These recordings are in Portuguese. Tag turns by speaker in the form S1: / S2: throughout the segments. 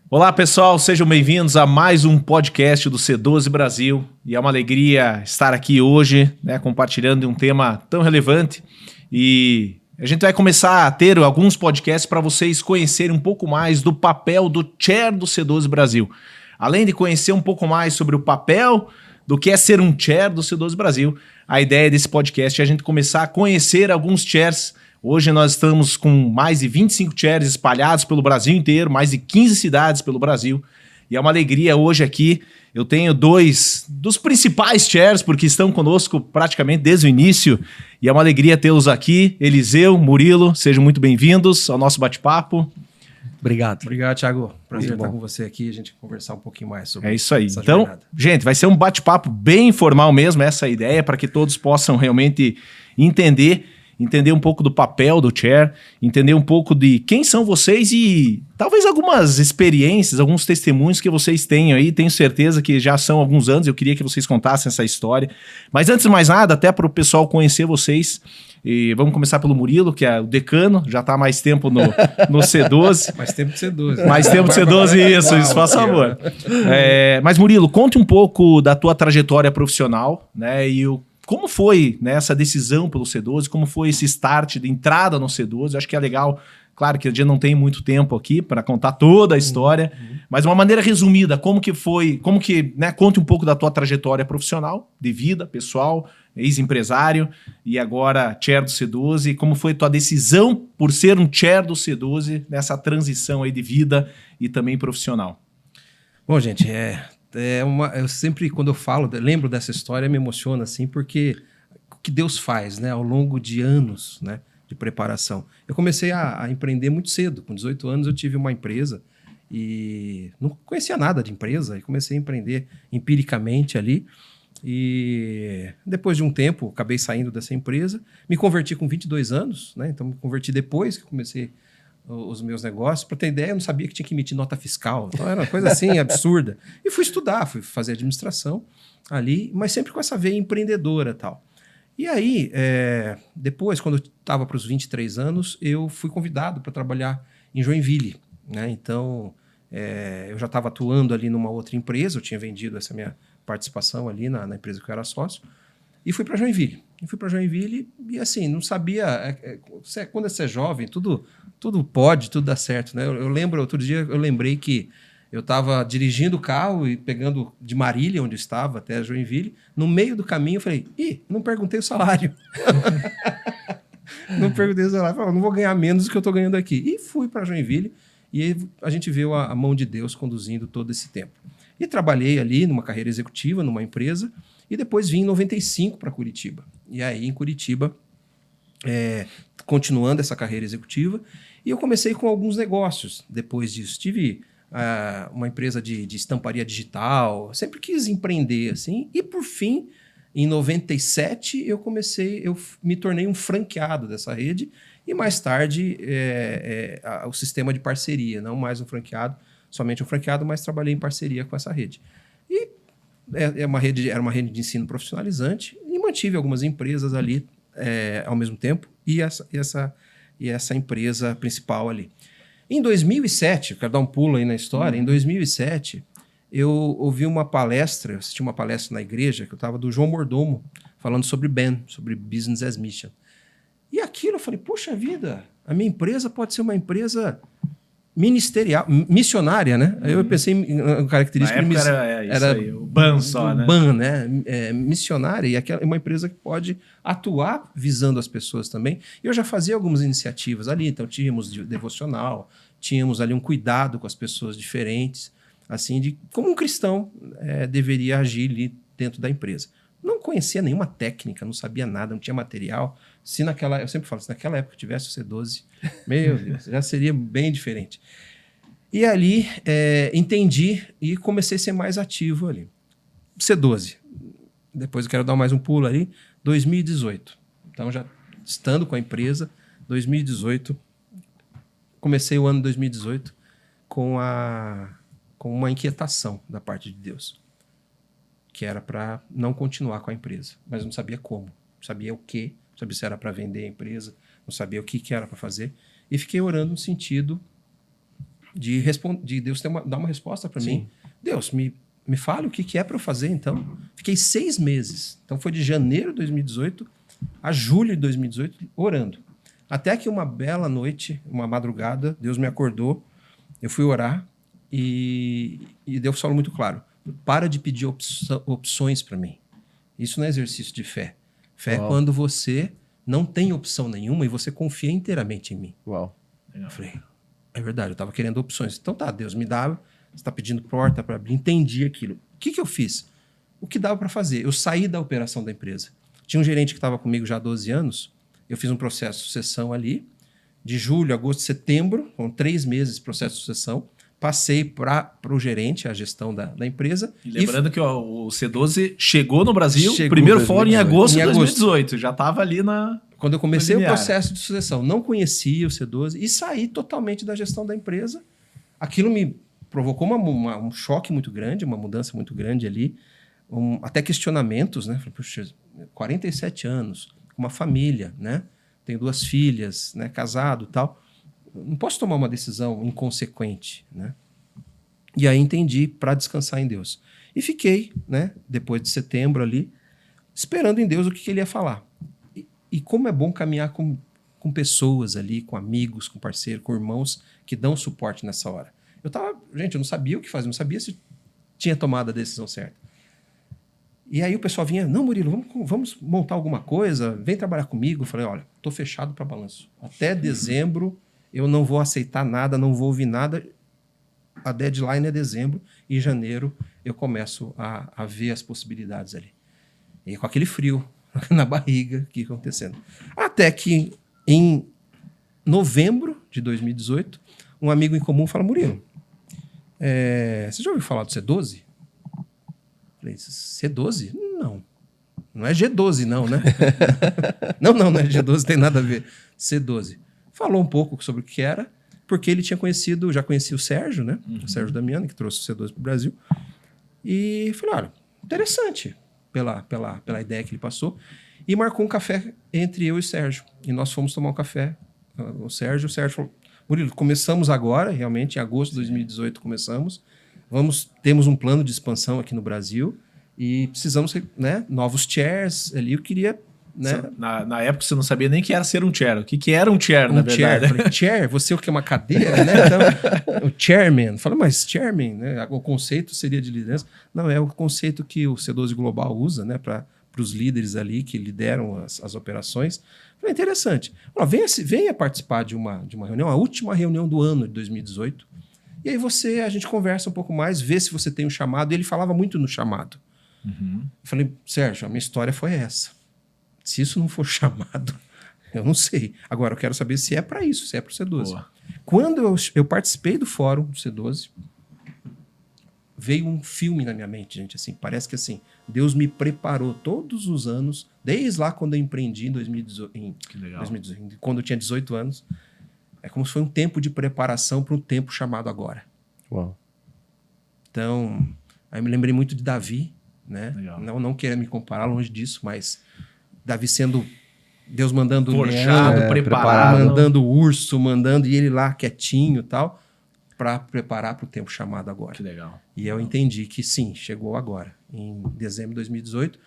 S1: Olá pessoal, sejam bem-vindos a mais um podcast do C12 Brasil e é uma alegria estar aqui hoje, compartilhando um tema tão relevante e a gente vai começar a ter alguns podcasts para vocês conhecerem um pouco mais do papel do Chair do C12 Brasil. Além de conhecer um pouco mais sobre o papel do que é ser um Chair do C12 Brasil, a ideia desse podcast é a gente começar a conhecer alguns Chairs. Hoje nós estamos com mais de 25 chairs espalhados pelo Brasil inteiro, mais de 15 cidades pelo Brasil. E é uma alegria hoje aqui. Eu tenho dois dos principais chairs, porque estão conosco praticamente desde o início. E é uma alegria tê-los aqui. Eliseu, Murilo, sejam muito bem-vindos ao nosso bate-papo.
S2: Obrigado.
S3: Obrigado, Thiago. Prazer estar com você aqui e a gente conversar um pouquinho mais sobre
S1: isso. É isso aí.
S3: Essa
S1: então,
S3: jornada.
S1: Gente, vai ser um bate-papo bem informal mesmo, essa é a ideia, para que todos possam realmente entender um pouco do papel do Chair, entender um pouco de quem são vocês e talvez algumas experiências, alguns testemunhos que vocês tenham aí. Tenho certeza que já são alguns anos, eu queria que vocês contassem essa história. Mas antes de mais nada, até para o pessoal conhecer vocês, e vamos começar pelo Murilo, que é o decano, já está há mais tempo no C12.
S3: Mais tempo de C12.
S1: Mais tempo de C12, isso, faz favor. Mas Murilo, conte um pouco da tua trajetória profissional, né, e como foi, né, essa decisão pelo C12, como foi esse start de entrada no C12? Acho que é legal, claro que a gente não tem muito tempo aqui para contar toda a história, mas de uma maneira resumida, como que foi, né, conte um pouco da tua trajetória profissional, de vida, pessoal, ex-empresário e agora chair do C12, como foi tua decisão por ser um chair do C12 nessa transição aí de vida e também profissional?
S3: Bom, gente, eu sempre, quando eu falo, lembro dessa história, me emociona, assim, porque o que Deus faz, né, ao longo de anos, né, de preparação. Eu comecei a empreender muito cedo. Com 18 anos eu tive uma empresa e não conhecia nada de empresa e comecei a empreender empiricamente ali. E depois de um tempo, acabei saindo dessa empresa, me converti com 22 anos, né, então me converti depois que comecei os meus negócios. Para ter ideia, eu não sabia que tinha que emitir nota fiscal. Então era uma coisa assim absurda. E fui estudar, fui fazer administração ali, mas sempre com essa veia empreendedora e tal. E aí, depois, quando eu estava para os 23 anos, eu fui convidado para trabalhar em Joinville, né? Então, eu já estava atuando ali numa outra empresa, eu tinha vendido essa minha participação ali na empresa que eu era sócio, e fui para Joinville. E assim, não sabia... quando você é jovem, tudo pode, tudo dá certo, né? Eu lembro, outro dia, eu lembrei que eu estava dirigindo o carro e pegando de Marília, onde eu estava, até Joinville. No meio do caminho, eu falei, não perguntei o salário. Não perguntei o salário. Falei, não vou ganhar menos do que eu estou ganhando aqui. E fui para Joinville e aí a gente viu a mão de Deus conduzindo todo esse tempo. E trabalhei ali numa carreira executiva, numa empresa, e depois vim em 95 para Curitiba. E aí, em Curitiba, continuando essa carreira executiva, e eu comecei com alguns negócios. Depois disso, tive uma empresa de estamparia digital, sempre quis empreender assim, e por fim, em 97, eu me tornei um franqueado dessa rede, e mais tarde o sistema de parceria, não mais um franqueado, somente um franqueado, mas trabalhei em parceria com essa rede. E era uma rede de ensino profissionalizante, e mantive algumas empresas ali ao mesmo tempo, e essa empresa principal ali. Em 2007, quero dar um pulo aí na história, em 2007, eu ouvi uma palestra, eu assisti uma palestra na igreja, que eu estava do João Mordomo, falando sobre BAM, sobre Business as Mission. E aquilo eu falei, poxa vida, a minha empresa pode ser uma empresa ministerial, missionária, né? Aí eu pensei em característica...
S1: Na época era aí, o BAM só, né?
S3: O BAM, né? Missionária, e uma empresa que pode atuar visando as pessoas também. E eu já fazia algumas iniciativas ali, então tínhamos devocional, tínhamos ali um cuidado com as pessoas diferentes, assim, de como um cristão deveria agir ali dentro da empresa. Não conhecia nenhuma técnica, não sabia nada, não tinha material. Eu sempre falo, se naquela época tivesse o C12, meu Deus, já seria bem diferente. E ali entendi e comecei a ser mais ativo ali. C12, depois eu quero dar mais um pulo ali, 2018. Então já estando com a empresa, 2018, comecei o ano de 2018 com uma inquietação da parte de Deus, que era para não continuar com a empresa, mas não sabia como, não sabia o quê, não sabia se era para vender a empresa, não sabia o que era para fazer, e fiquei orando no sentido de Deus dar uma resposta para mim. Deus, me fale o que é para eu fazer, então. Fiquei 6 meses. Então, foi de janeiro de 2018 a julho de 2018, orando. Até que uma bela noite, uma madrugada, Deus me acordou, eu fui orar e Deus falou muito claro, para de pedir opções para mim. Isso não é exercício de fé. Fé é quando você não tem opção nenhuma e você confia inteiramente em mim.
S2: Uau.
S3: Eu falei, é verdade, eu estava querendo opções. Então tá, Deus me dá, você está pedindo porta para abrir, entendi aquilo. O que eu fiz? O que dava para fazer? Eu saí da operação da empresa. Tinha um gerente que estava comigo já há 12 anos, eu fiz um processo de sucessão ali, de julho, agosto, setembro, foram 3 meses de processo de sucessão, passei para o gerente, a gestão da empresa.
S1: E lembrando que o C12 chegou no Brasil,
S3: Chegou
S1: primeiro
S3: em
S1: fórum em agosto de
S3: 2018.
S1: 2018, já estava ali na...
S3: Quando eu comecei o processo de sucessão, não conhecia o C12 e saí totalmente da gestão da empresa. Aquilo me provocou um choque muito grande, uma mudança muito grande ali, até questionamentos, né? Falei, puxa, 47 anos, uma família, né? Tenho 2 filhas, né? Casado e tal. Não posso tomar uma decisão inconsequente, né? E aí entendi para descansar em Deus. E fiquei, né? Depois de setembro ali, esperando em Deus o que ele ia falar. E como é bom caminhar com pessoas ali, com amigos, com parceiros, com irmãos que dão suporte nessa hora. Gente, eu não sabia o que fazer, não sabia se tinha tomado a decisão certa. E aí o pessoal vinha, não, Murilo, vamos montar alguma coisa, vem trabalhar comigo. Eu falei, olha, estou fechado para balanço. Até dezembro eu não vou aceitar nada, não vou ouvir nada. A deadline é dezembro e em janeiro eu começo a ver as possibilidades ali. E com aquele frio na barriga, que ia acontecendo. Até que em novembro de 2018, um amigo em comum fala, Murilo, você já ouviu falar do C12? Falei, C12? Não. Não é G12, não, né? não é G12, tem nada a ver. C12. Falou um pouco sobre o que era, porque ele tinha já conhecia o Sérgio, né? O Sérgio Damiani, que trouxe o C12 para o Brasil. E falei, olha, interessante pela ideia que ele passou. E marcou um café entre eu e o Sérgio. E nós fomos tomar um café. O Sérgio falou, Murilo, começamos agora, realmente, em agosto de 2018 começamos. Temos um plano de expansão aqui no Brasil e precisamos, né, novos chairs ali. Eu queria, né?
S1: Na época você não sabia nem que era ser um chair. O que era um chair, na verdade?
S3: Chair. Eu falei, chair? Você o que é uma cadeira, né? Então, o chairman. Eu falei, mas chairman, né? O conceito seria de liderança. Não, é o conceito que o C12 Global usa, né, para os líderes ali que lideram as operações. Eu falei, interessante. Venha participar de uma reunião, a última reunião do ano de 2018. E aí a gente conversa um pouco mais, vê se você tem um chamado. E ele falava muito no chamado. Eu falei, Sérgio, a minha história foi essa. Se isso não for chamado, eu não sei. Agora, eu quero saber se é para isso, se é para o C12. Boa. Quando eu participei do fórum do C12, veio um filme na minha mente, gente. Assim, parece que assim, Deus me preparou todos os anos, desde lá quando eu empreendi em 2018, quando eu tinha 18 anos. É como se foi um tempo de preparação para um tempo chamado agora.
S2: Uau.
S3: Então, aí eu me lembrei muito de Davi, né? Não quero me comparar, longe disso, mas Davi sendo Deus mandando
S1: forjado, preparado,
S3: mandando urso, e ele lá quietinho e tal, para preparar para o tempo chamado agora.
S1: Que legal.
S3: E eu entendi que sim, chegou agora, em dezembro de 2018.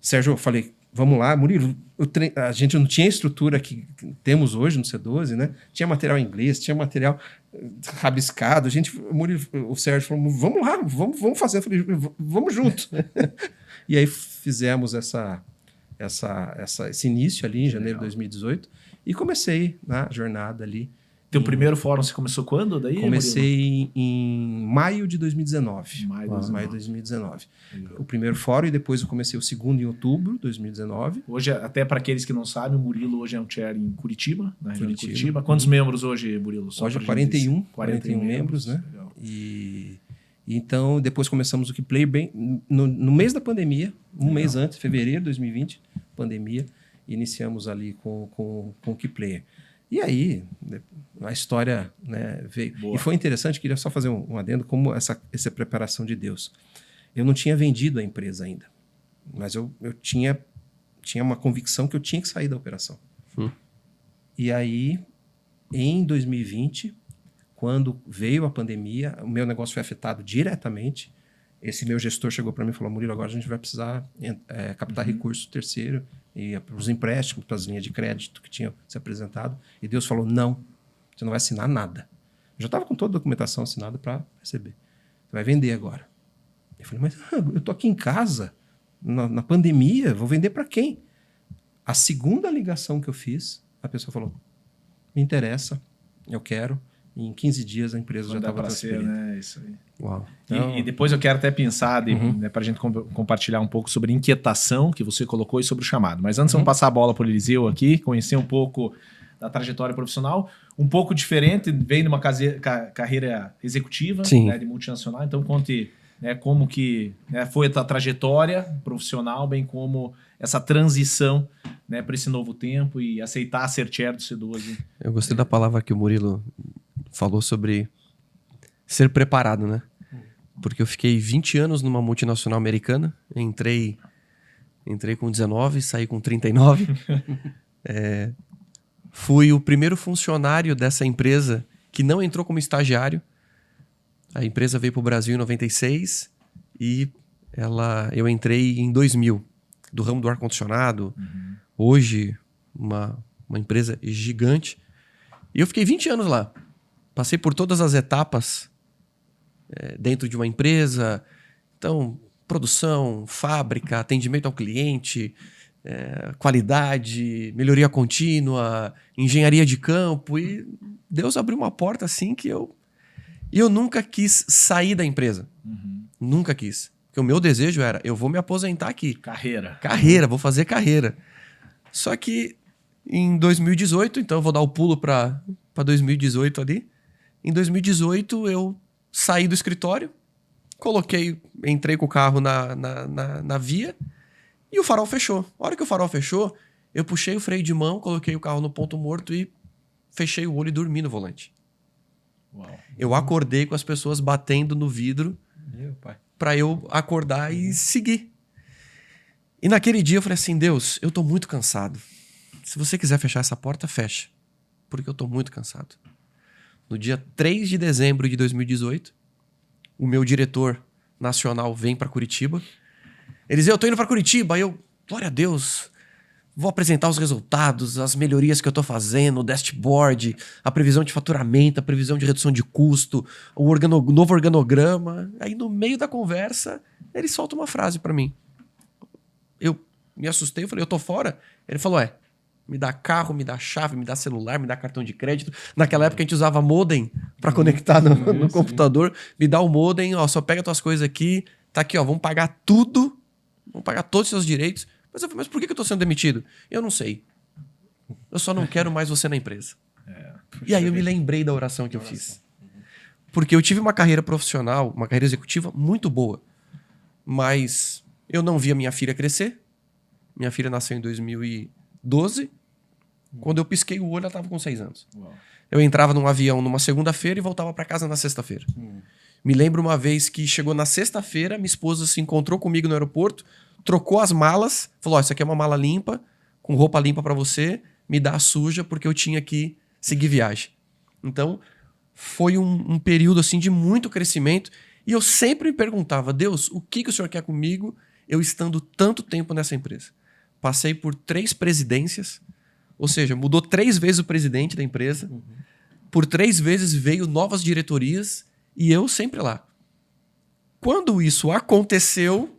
S3: Sérgio, eu falei, vamos lá, Murilo, a gente não tinha a estrutura que temos hoje no C12, né? Tinha material em inglês, tinha material rabiscado. O Sérgio falou, vamos lá, vamos fazer. Eu falei, vamos junto. E aí fizemos esse início ali em janeiro de 2018 e comecei na jornada ali.
S1: Teu primeiro fórum você começou quando daí?
S3: Comecei em maio de 2019. Maio de 2019. O primeiro fórum e depois eu comecei o segundo em outubro de 2019.
S1: Hoje, até para aqueles que não sabem, o Murilo hoje é um chair em Curitiba, na região de Curitiba. Quantos membros hoje, Murilo?
S3: Hoje 41 membros, né? E então depois começamos o KeyPlayer bem no mês da pandemia, mês antes, fevereiro de 2020, pandemia, iniciamos ali com o KeyPlayer. E aí, a história, né, veio. Boa. E foi interessante, queria só fazer um adendo, como essa preparação de Deus. Eu não tinha vendido a empresa ainda, mas eu tinha uma convicção que eu tinha que sair da operação. E aí, em 2020, Quando veio a pandemia, o meu negócio foi afetado diretamente. Esse meu gestor chegou para mim e falou: Murilo, agora a gente vai precisar captar recurso terceiro e os empréstimos para as linhas de crédito que tinham se apresentado. E Deus falou: não, você não vai assinar nada. Eu já estava com toda a documentação assinada para receber. Você vai vender agora. Eu falei: mas eu estou aqui em casa, na pandemia, vou vender para quem? A segunda ligação que eu fiz, a pessoa falou: me interessa, eu quero. E em 15 dias a empresa já estava transferida.
S1: Né? Isso aí.
S3: Uau.
S1: Então... E depois eu quero até pensar, né, para a gente compartilhar um pouco sobre a inquietação que você colocou e sobre o chamado. Mas antes vamos passar a bola para o Eliseu aqui, conhecer um pouco da trajetória profissional. Um pouco diferente, veio numa carreira executiva, né, de multinacional. Então conte, né, como que, né, foi a tua trajetória profissional, bem como essa transição, né, para esse novo tempo e aceitar ser chair do C12.
S2: Eu gostei da palavra que o Murilo falou sobre ser preparado, né? Porque eu fiquei 20 anos numa multinacional americana, entrei com 19, saí com 39. Fui o primeiro funcionário dessa empresa que não entrou como estagiário. A empresa veio para o Brasil em 96 e eu entrei em 2000, do ramo do ar-condicionado. Hoje, uma empresa gigante. E eu fiquei 20 anos lá. Passei por todas as etapas dentro de uma empresa. Então, produção, fábrica, atendimento ao cliente, qualidade, melhoria contínua, engenharia de campo. E Deus abriu uma porta assim que eu nunca quis sair da empresa. Nunca quis. Porque o meu desejo era: eu vou me aposentar aqui. Carreira, vou fazer carreira. Só que em 2018, então eu vou dar o pulo para 2018 ali. Em 2018 eu saí do escritório, entrei com o carro na via e o farol fechou. A hora que o farol fechou, eu puxei o freio de mão, coloquei o carro no ponto morto e fechei o olho e dormi no volante.
S1: Uau.
S2: Eu acordei com as pessoas batendo no vidro para eu acordar e seguir. E naquele dia eu falei assim: Deus, eu tô muito cansado. Se você quiser fechar essa porta, fecha. Porque eu tô muito cansado. No dia 3 de dezembro de 2018, o meu diretor nacional vem para Curitiba. Ele diz: eu tô indo para Curitiba. Aí eu, glória a Deus, vou apresentar os resultados, as melhorias que eu tô fazendo, o dashboard, a previsão de faturamento, a previsão de redução de custo, o novo organograma. Aí no meio da conversa, ele solta uma frase para mim. Eu me assustei, eu falei: eu tô fora? Ele falou: me dá carro, me dá chave, me dá celular, me dá cartão de crédito. Naquela época a gente usava modem para conectar no computador. Me dá o modem, ó, só pega tuas coisas aqui. Tá aqui, ó, vamos pagar tudo. Vamos pagar todos os seus direitos. Mas eu falei: mas por que eu tô sendo demitido? Eu não sei. Eu só não quero mais você na empresa. E aí eu me lembrei da oração que eu fiz. Porque eu tive uma carreira profissional, uma carreira executiva muito boa. Mas eu não via minha filha crescer. Minha filha nasceu em 2012. Quando eu pisquei o olho, ela estava com 6 anos. Uau. Eu entrava num avião numa segunda-feira e voltava para casa na sexta-feira. Me lembro uma vez que chegou na sexta-feira, minha esposa se encontrou comigo no aeroporto, trocou as malas, falou: isso aqui é uma mala limpa, com roupa limpa para você, me dá a suja porque eu tinha que seguir viagem. Então, foi um período assim de muito crescimento e eu sempre me perguntava: Deus, o que o Senhor quer comigo eu estando tanto tempo nessa empresa? Passei por 3 presidências, ou seja, mudou 3 vezes o presidente da empresa. Por 3 vezes veio novas diretorias e eu sempre lá. Quando isso aconteceu,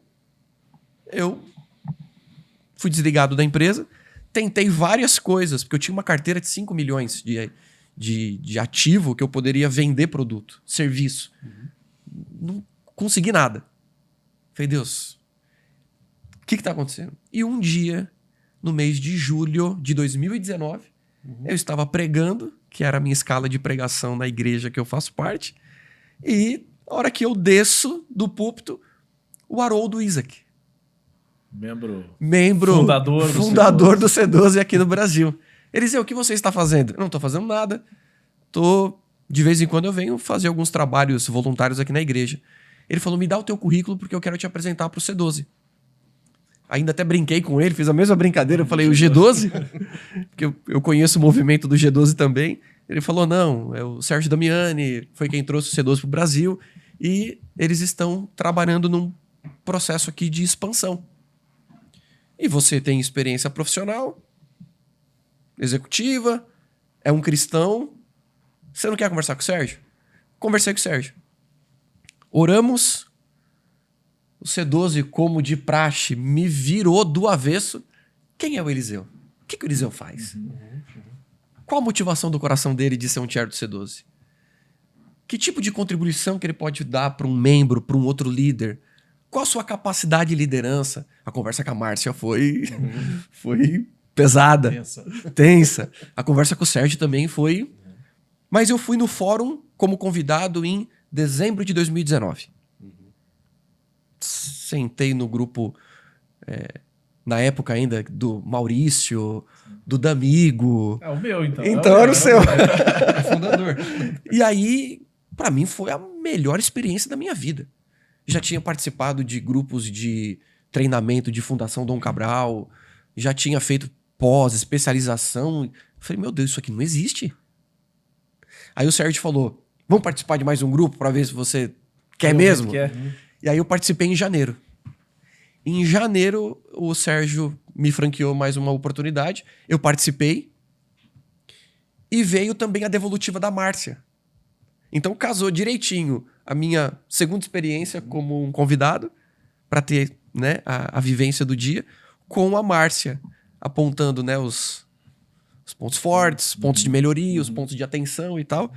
S2: eu fui desligado da empresa, tentei várias coisas, porque eu tinha uma carteira de 5 milhões de ativo que eu poderia vender produto, serviço. Não consegui nada. Falei: Deus, o que está acontecendo? E um dia, no mês de julho de 2019, eu estava pregando, que era a minha escala de pregação na igreja que eu faço parte, e a hora que eu desço do púlpito, o Haroldo Isaac, membro fundador do C12 aqui no Brasil. Ele dizia: o que você está fazendo? Eu não estou fazendo nada. De vez em quando eu venho fazer alguns trabalhos voluntários aqui na igreja. Ele falou: me dá o teu currículo porque eu quero te apresentar para o C12. Ainda até brinquei com ele, fiz a mesma brincadeira. Eu falei: o G12? Porque eu conheço o movimento do G12 também. Ele falou, não, é o Sérgio Damiani, foi quem trouxe o C12 para o Brasil, e eles estão trabalhando num processo aqui de expansão. E você tem experiência profissional, executiva, é um cristão, você não quer conversar com o Sérgio? Conversei com o Sérgio. Oramos, o C12, como de praxe, me virou do avesso. Quem é o Eliseu? O que o Eliseu faz? Qual a motivação do coração dele de ser um chair do C12? Que tipo de contribuição que ele pode dar para um membro, para um outro líder? Qual a sua capacidade de liderança? A conversa com a Márcia foi pesada, tensa. A conversa com o Sérgio também foi... Mas eu fui no fórum como convidado em dezembro de 2019. Sentei no grupo, na época ainda, do Maurício, do D'Amigo.
S1: É o meu, então.
S2: Então era o seu.
S3: É fundador.
S2: E aí, pra mim, foi a melhor experiência da minha vida. Já tinha participado de grupos de treinamento de Fundação Dom Cabral, já tinha feito pós-especialização. Falei, meu Deus, isso aqui não existe. Aí o Sérgio falou, vamos participar de mais um grupo pra ver se você quer mesmo?
S1: Quer.
S2: E aí eu participei em janeiro. Em janeiro, o Sérgio me franqueou mais uma oportunidade. Eu participei. E veio também a devolutiva da Márcia. Então casou direitinho a minha segunda experiência como um convidado, para ter, né, a vivência do dia, com a Márcia, apontando, né, os pontos fortes, pontos de melhoria, os pontos de atenção e tal.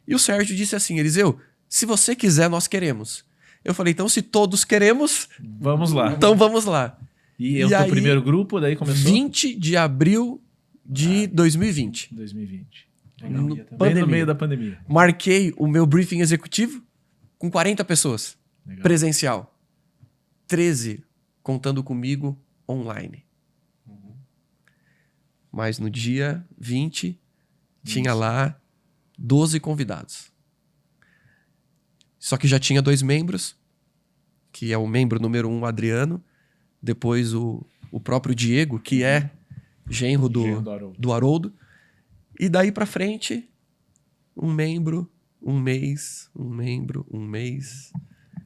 S2: E o Sérgio disse assim, Eliseu, se você quiser, nós queremos. Eu falei, então se todos queremos,
S1: vamos lá.
S2: Então vamos lá.
S1: E eu tô primeiro grupo, daí começou?
S2: 20 de abril de 2020.
S1: 2020.
S2: Bem
S1: no meio da pandemia.
S2: Marquei o meu briefing executivo com 40 pessoas.
S1: Legal.
S2: Presencial. 13 contando comigo online. Mas no dia 20 tinha lá 12 convidados. Só que já tinha 2 membros, que é o membro número 1, o Adriano, depois o próprio Diego, que é genro do Haroldo. E daí pra frente, um membro, um mês, um membro, um mês.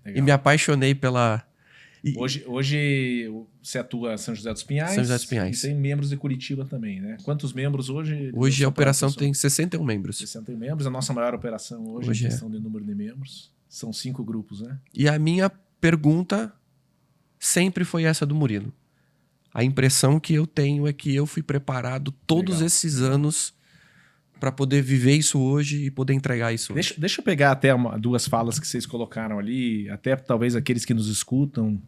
S1: Legal.
S2: E me apaixonei pela...
S1: Hoje você atua em São José dos Pinhais.
S2: São José dos Pinhais.
S1: E tem membros de Curitiba também, né? Quantos membros hoje?
S2: Hoje a operação tem 61 membros.
S1: 61 membros. A nossa maior operação hoje em questão de número de membros. São 5 grupos, né?
S2: E a minha pergunta sempre foi essa do Murilo. A impressão que eu tenho é que eu fui preparado todos esses anos para poder viver isso hoje e poder entregar isso hoje.
S1: Deixa eu pegar até 2 falas que vocês colocaram ali, até talvez aqueles que nos escutam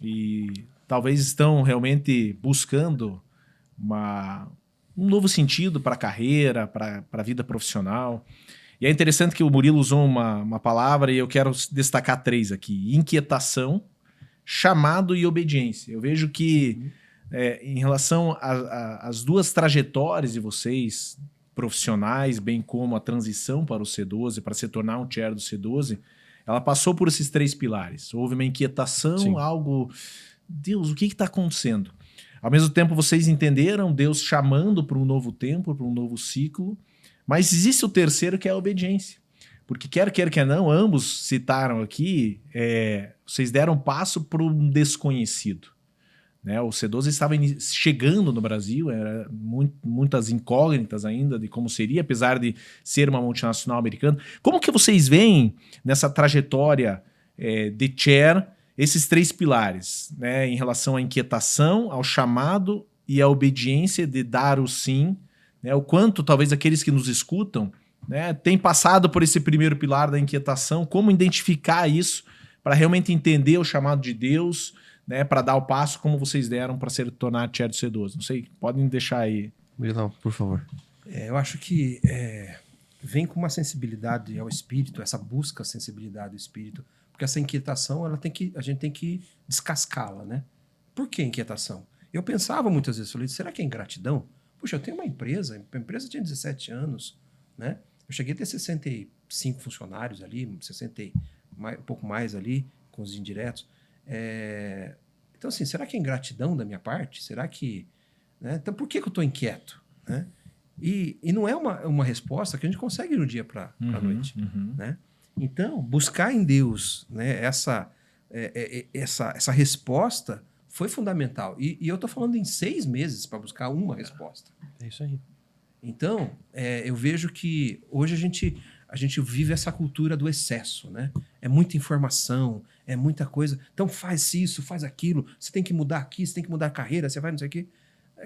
S1: e talvez estão realmente buscando um novo sentido para a carreira, para a vida profissional. E é interessante que o Murilo usou uma palavra e eu quero destacar 3 aqui. Inquietação, chamado e obediência. Eu vejo que em relação às 2 trajetórias de vocês, profissionais, bem como a transição para o C12, para se tornar um chair do C12, ela passou por esses 3 pilares. Houve uma inquietação,
S2: Sim.
S1: algo... Deus, o que está acontecendo? Ao mesmo tempo, vocês entenderam Deus chamando para um novo tempo, para um novo ciclo, mas existe o terceiro, que é a obediência. Porque quer não, ambos citaram aqui, vocês deram passo para um desconhecido. Né? O C12 estava chegando no Brasil, era muitas incógnitas ainda de como seria, apesar de ser uma multinacional americana. Como que vocês veem nessa trajetória de chair esses 3 pilares, né? Em relação à inquietação, ao chamado e à obediência de dar o sim, né? O quanto talvez aqueles que nos escutam, né, têm passado por esse primeiro pilar da inquietação, como identificar isso para realmente entender o chamado de Deus, né, para dar o passo como vocês deram para se tornar chair do C12. Não sei, podem deixar aí.
S2: Murilão, por favor.
S3: Eu acho que vem com uma sensibilidade ao espírito, essa busca à sensibilidade do espírito, porque essa inquietação a gente tem que descascá-la, né? Por que inquietação? Eu pensava muitas vezes, falei, será que é ingratidão? Puxa, eu tenho uma empresa, a empresa tinha 17 anos, né? Eu cheguei a ter 65 funcionários ali, um pouco mais ali, com os indiretos. Então, assim, será que é ingratidão da minha parte? Será que... Né? Então, por que eu estou inquieto? Né? E não é uma resposta que a gente consegue do dia para a noite. Né? Então, buscar em Deus, né, essa resposta foi fundamental. E eu estou falando em 6 meses para buscar uma resposta.
S2: É isso aí.
S3: Então, eu vejo que hoje a gente vive essa cultura do excesso, né? É muita informação, é muita coisa. Então faz isso, faz aquilo, você tem que mudar aqui, você tem que mudar a carreira, você vai não sei o quê.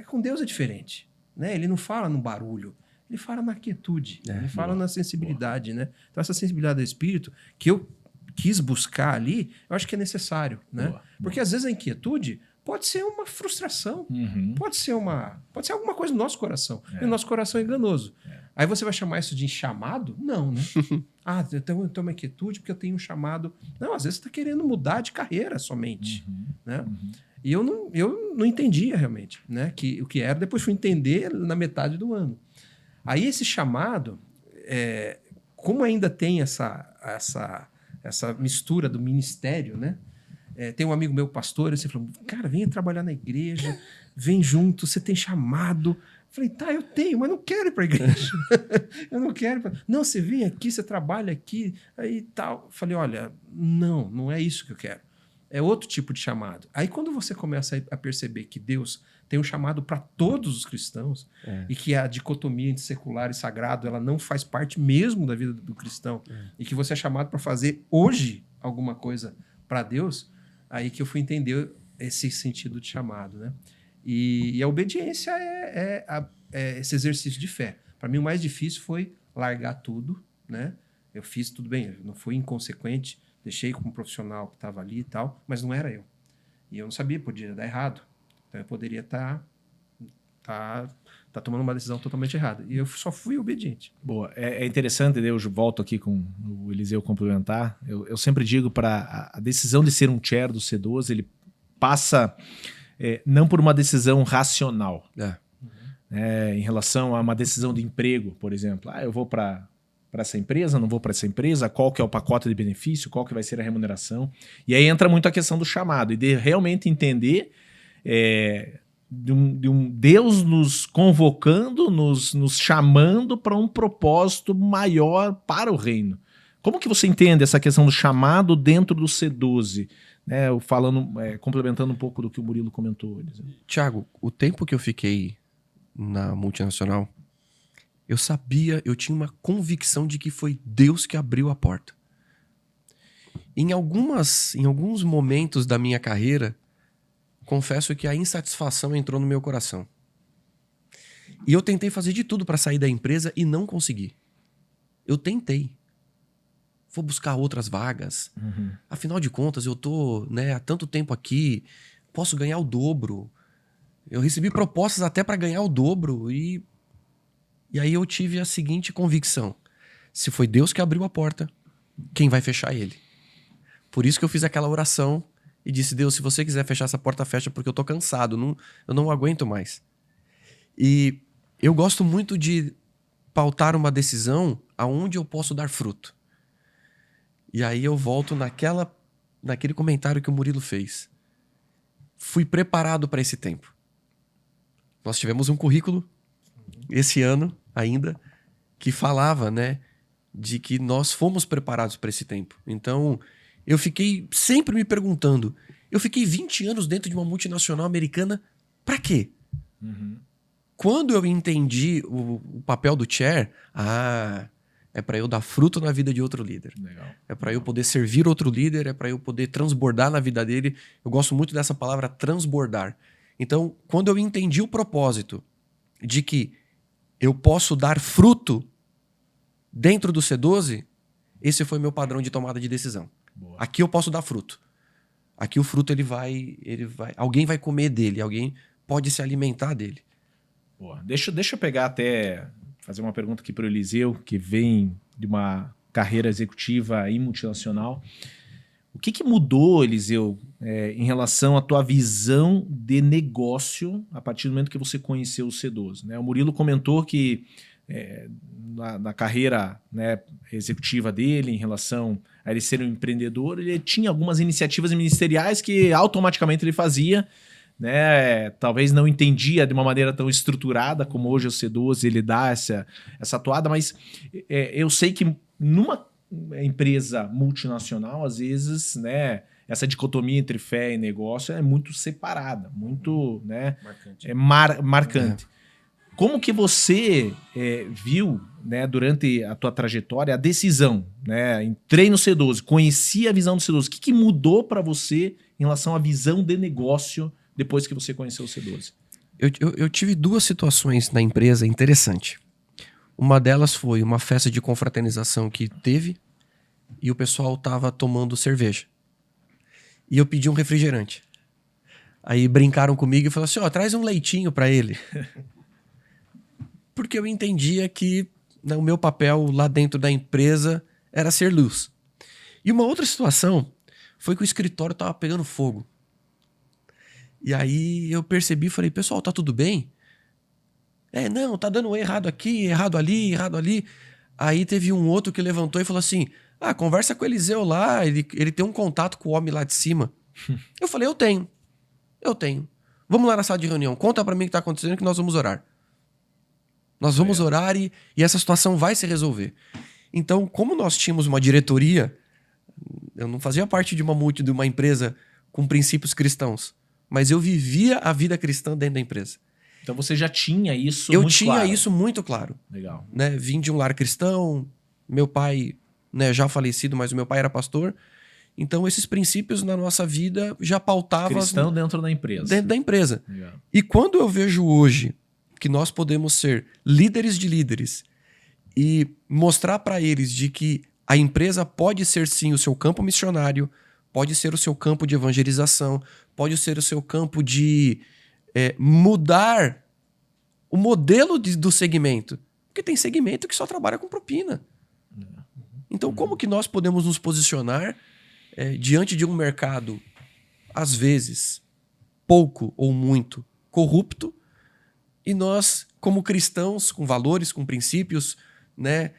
S3: Com Deus é diferente, né? Ele não fala no barulho, ele fala na quietude, ele fala na sensibilidade, né? Então essa sensibilidade do espírito que eu quis buscar ali, eu acho que é necessário, né? Porque às vezes a inquietude pode ser uma frustração, pode ser alguma coisa no nosso coração. E o nosso coração é enganoso. Aí você vai chamar isso de chamado? Não, né? Eu tenho uma inquietude porque eu tenho um chamado. Não, às vezes você está querendo mudar de carreira somente. Né? E eu não entendia realmente, né, o que era. Depois fui entender na metade do ano. Aí esse chamado, como ainda tem essa mistura do ministério, né? Tem um amigo meu, pastor, ele falou, cara, venha trabalhar na igreja, vem junto, você tem chamado. Eu falei, tá, eu tenho, mas não quero ir para a igreja. Eu não quero. Não, você vem aqui, você trabalha aqui, aí tal. Eu falei, olha, não é isso que eu quero. É outro tipo de chamado. Aí quando você começa a perceber que Deus tem um chamado para todos os cristãos e que a dicotomia entre secular e sagrado ela não faz parte mesmo da vida do cristão e que você é chamado para fazer hoje alguma coisa para Deus, aí que eu fui entender esse sentido de chamado, né? E a obediência é esse exercício de fé. Para mim, o mais difícil foi largar tudo, né? Eu fiz tudo bem, eu não fui inconsequente, deixei com um profissional que estava ali e tal, mas não era eu. E eu não sabia, podia dar errado. Então, eu poderia estar tomando uma decisão totalmente errada. E eu só fui obediente.
S1: Boa. É interessante, eu volto aqui com o Eliseu complementar. Eu sempre digo para a decisão de ser um chair do C12, ele passa não por uma decisão racional. Em relação a uma decisão de emprego, por exemplo. Eu vou para essa empresa, não vou para essa empresa, qual que é o pacote de benefício, qual que vai ser a remuneração. E aí entra muito a questão do chamado e de realmente entender de um Deus nos convocando, nos chamando para um propósito maior para o reino. Como que você entende essa questão do chamado dentro do C12? Complementando um pouco do que o Murilo comentou.
S2: Tiago, o tempo que eu fiquei na multinacional, eu tinha uma convicção de que foi Deus que abriu a porta. Em alguns momentos da minha carreira, confesso que a insatisfação entrou no meu coração. E eu tentei fazer de tudo para sair da empresa e não consegui. Eu tentei. Vou buscar outras vagas. Afinal de contas, eu tô há tanto tempo aqui, posso ganhar o dobro. Eu recebi propostas até para ganhar o dobro. E aí eu tive a seguinte convicção. Se foi Deus que abriu a porta, quem vai fechar ele? Por isso que eu fiz aquela oração e disse, Deus, se você quiser fechar essa porta, fecha, porque eu tô cansado, eu não aguento mais. E eu gosto muito de pautar uma decisão aonde eu posso dar fruto. E aí eu volto naquele comentário que o Murilo fez. Fui preparado para esse tempo. Nós tivemos um currículo esse ano ainda que falava, de que nós fomos preparados para esse tempo. Então, eu fiquei sempre me perguntando, eu fiquei 20 anos dentro de uma multinacional americana, para quê? Quando eu entendi o papel do chair, é para eu dar fruto na vida de outro líder.
S1: Legal.
S2: É para eu poder servir outro líder, é para eu poder transbordar na vida dele. Eu gosto muito dessa palavra transbordar. Então, quando eu entendi o propósito de que eu posso dar fruto dentro do C12, esse foi meu padrão de tomada de decisão.
S1: Boa.
S2: Aqui eu posso dar fruto. Aqui o fruto alguém vai comer dele, alguém pode se alimentar dele.
S1: Boa. Deixa eu pegar fazer uma pergunta aqui para o Eliseu, que vem de uma carreira executiva e multinacional. O que mudou, Eliseu, em relação à tua visão de negócio a partir do momento que você conheceu o C12? O Murilo comentou que na carreira executiva dele, em relação a ele ser um empreendedor, ele tinha algumas iniciativas ministeriais que automaticamente ele fazia né? Talvez não entendia de uma maneira tão estruturada como hoje o C12 ele dá essa atuada, mas eu sei que numa empresa multinacional, às vezes, né, essa dicotomia entre fé e negócio é muito separada, muito, né, marcante. Como que você viu, né, durante a tua trajetória a decisão, né? Entrei no C12, conheci a visão do C12. O que mudou para você em relação à visão de negócio depois que você conheceu o C12?
S2: Eu tive duas situações na empresa interessantes. Uma delas foi uma festa de confraternização que teve e o pessoal tava tomando cerveja. E eu pedi um refrigerante. Aí brincaram comigo e falaram assim, traz um leitinho para ele. Porque eu entendia que o meu papel lá dentro da empresa era ser luz. E uma outra situação foi que o escritório estava pegando fogo. E aí eu percebi e falei, pessoal, tá tudo bem? Não, tá dando errado aqui, errado ali, errado ali. Aí teve um outro que levantou e falou assim, conversa com o Eliseu lá, ele tem um contato com o homem lá de cima. Eu falei, eu tenho. Vamos lá na sala de reunião, conta pra mim o que tá acontecendo que nós vamos orar. Nós vamos orar e essa situação vai se resolver. Então, como nós tínhamos uma diretoria, eu não fazia parte de uma empresa com princípios cristãos, mas eu vivia a vida cristã dentro da empresa.
S1: Então você já tinha isso
S2: muito claro? Eu tinha isso muito claro.
S1: Legal.
S2: Né? Vim de um lar cristão, meu pai, né, já falecido, mas o meu pai era pastor. Então esses princípios na nossa vida já pautavam...
S1: Cristão dentro da empresa.
S2: Dentro da empresa.
S1: Legal.
S2: E quando eu vejo hoje que nós podemos ser líderes de líderes e mostrar para eles de que a empresa pode ser sim o seu campo missionário, pode ser o seu campo de evangelização, pode ser o seu campo de mudar o modelo do segmento. Porque tem segmento que só trabalha com propina. Então como que nós podemos nos posicionar diante de um mercado, às vezes, pouco ou muito corrupto, e nós, como cristãos, com valores, com princípios, né,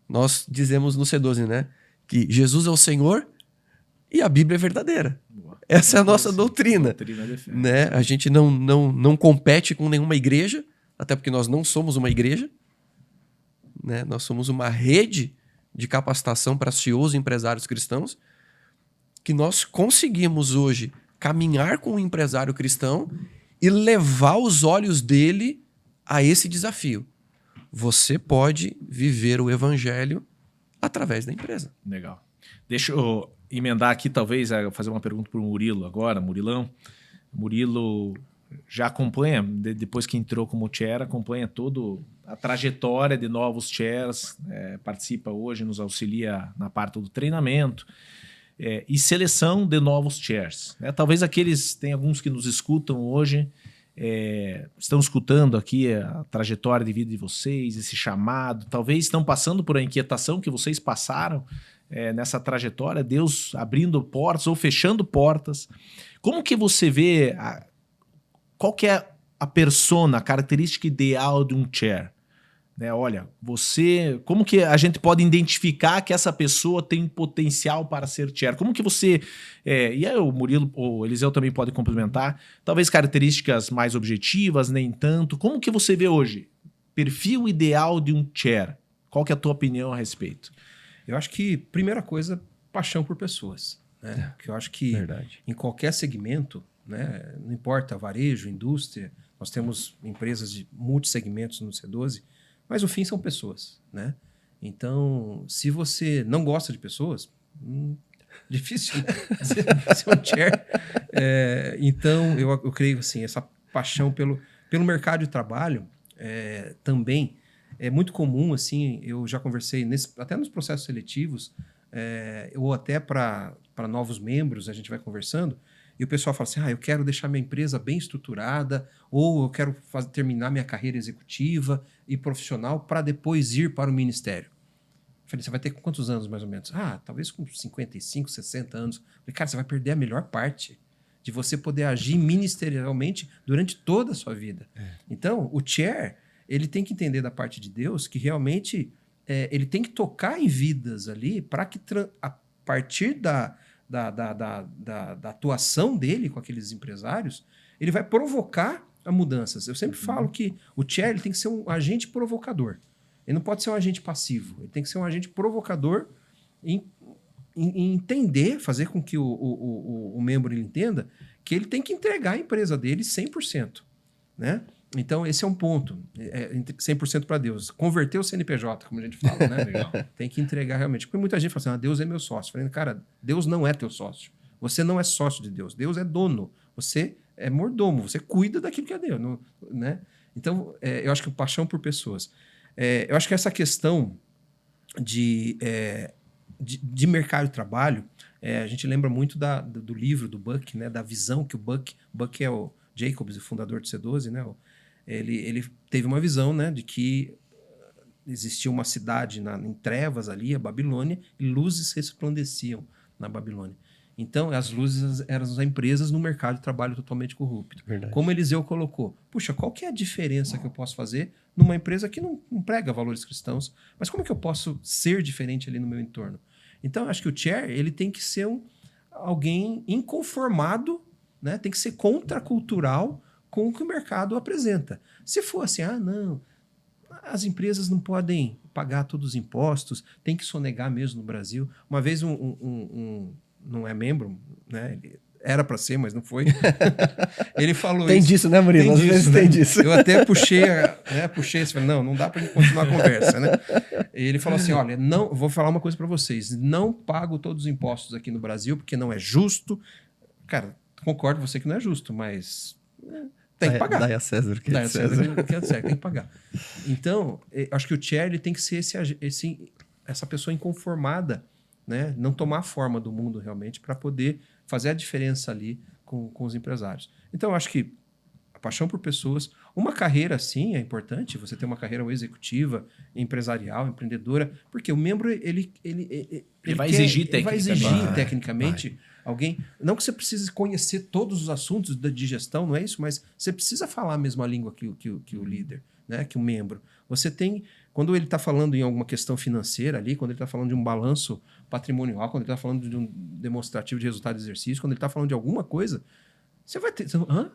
S2: nós dizemos no C12, né, que Jesus é o Senhor e a Bíblia é verdadeira. Boa. Essa é a nossa doutrina. Né? A gente não compete com nenhuma igreja, até porque nós não somos uma igreja. Né? Nós somos uma rede de capacitação para CEOs e empresários cristãos, que nós conseguimos hoje caminhar com um empresário cristão e levar os olhos dele a esse desafio. Você pode viver o evangelho através da empresa.
S1: Legal. Deixa eu emendar aqui, talvez, fazer uma pergunta para o Murilo agora. Murilão. Murilo já acompanha, depois que entrou como chair, acompanha toda a trajetória de novos chairs, participa hoje, nos auxilia na parte do treinamento. E seleção de novos chairs. Né? Talvez tem alguns que nos escutam hoje, estão escutando aqui a trajetória de vida de vocês, esse chamado, talvez estão passando por a inquietação que vocês passaram nessa trajetória, Deus abrindo portas ou fechando portas. Como que você vê, qual que é a persona, a característica ideal de um chair? Né? Olha, como que a gente pode identificar que essa pessoa tem potencial para ser chair? Como que você, e aí o Murilo ou o Eliseu também pode complementar, talvez características mais objetivas, nem tanto. Como que você vê hoje? Perfil ideal de um chair. Qual que é a tua opinião a respeito?
S3: Eu acho que, primeira coisa, paixão por pessoas. Né? Que eu acho que em qualquer segmento, né, não importa varejo, indústria, nós temos empresas de multissegmentos no C12, mas o fim são pessoas, né? Então, se você não gosta de pessoas, difícil, né? ser um chair. Então, eu creio assim, essa paixão pelo mercado de trabalho também é muito comum, assim, eu já conversei até nos processos seletivos, ou até para novos membros, a gente vai conversando, e o pessoal fala assim, eu quero deixar minha empresa bem estruturada, ou eu quero terminar minha carreira executiva e profissional para depois ir para o ministério. Eu falei, você vai ter quantos anos mais ou menos? Talvez com 55, 60 anos. Eu falei, cara, você vai perder a melhor parte de você poder agir ministerialmente durante toda a sua vida. Então, o chair, ele tem que entender da parte de Deus que realmente ele tem que tocar em vidas ali para que a partir da atuação dele com aqueles empresários, ele vai provocar a mudanças. Eu sempre falo que o chair ele tem que ser um agente provocador. Ele não pode ser um agente passivo. Ele tem que ser um agente provocador em entender, fazer com que o membro ele entenda que ele tem que entregar a empresa dele 100%. Né? Então, esse é um ponto. 100% para Deus. Converter o CNPJ, como a gente fala. Né? Legal. Tem que entregar realmente. Porque muita gente fala assim, Deus é meu sócio. Eu falei, cara, Deus não é teu sócio. Você não é sócio de Deus. Deus é dono. Você é mordomo. Você cuida daquilo que é Deus. Não, né? Então, eu acho que paixão por pessoas. Eu acho que essa questão de mercado de trabalho, a gente lembra muito do livro do Buck, né? Da visão que o Buck é o Jacobs, o fundador do C12, né? Ele teve uma visão, né, de que existia uma cidade em trevas ali, a Babilônia, e luzes resplandeciam na Babilônia. Então, as luzes eram as empresas no mercado de trabalho totalmente corrupto.
S2: Verdade.
S3: Como Eliseu colocou, puxa, qual que é a diferença que eu posso fazer numa empresa que não prega valores cristãos? Mas como que eu posso ser diferente ali no meu entorno? Então, eu acho que o chair ele tem que ser alguém inconformado, né? Tem que ser contracultural com o que o mercado apresenta. Se for assim, não, as empresas não podem pagar todos os impostos, tem que sonegar mesmo no Brasil. Uma vez não é membro, né? Era para ser, mas não foi. Ele falou
S2: tem
S3: isso.
S2: Disso, né, Murilo? Às vezes
S3: né?
S2: tem disso.
S3: Eu até puxei isso. Falei, não dá para gente continuar a conversa, né? Ele falou assim, olha, não, vou falar uma coisa para vocês. Não pago todos os impostos aqui no Brasil, porque não é justo. Cara, concordo com você que não é justo, mas tem que pagar.
S2: Dai a César o que é de César.
S3: Tem que pagar. Então, acho que o chair ele tem que ser essa pessoa inconformada, né? Não tomar a forma do mundo realmente para poder fazer a diferença ali com os empresários. Então, acho que a paixão por pessoas, uma carreira assim é importante, você ter uma carreira executiva, empresarial, empreendedora, porque o membro ele
S1: vai exigir
S3: tecnicamente alguém, não que você precise conhecer todos os assuntos de gestão, não é isso, mas você precisa falar a mesma língua que o líder, né? Que o membro. Você tem, quando ele está falando em alguma questão financeira ali, quando ele está falando de um balanço patrimonial, quando ele está falando de um demonstrativo de resultado de exercício, quando ele está falando de alguma coisa, você vai ter...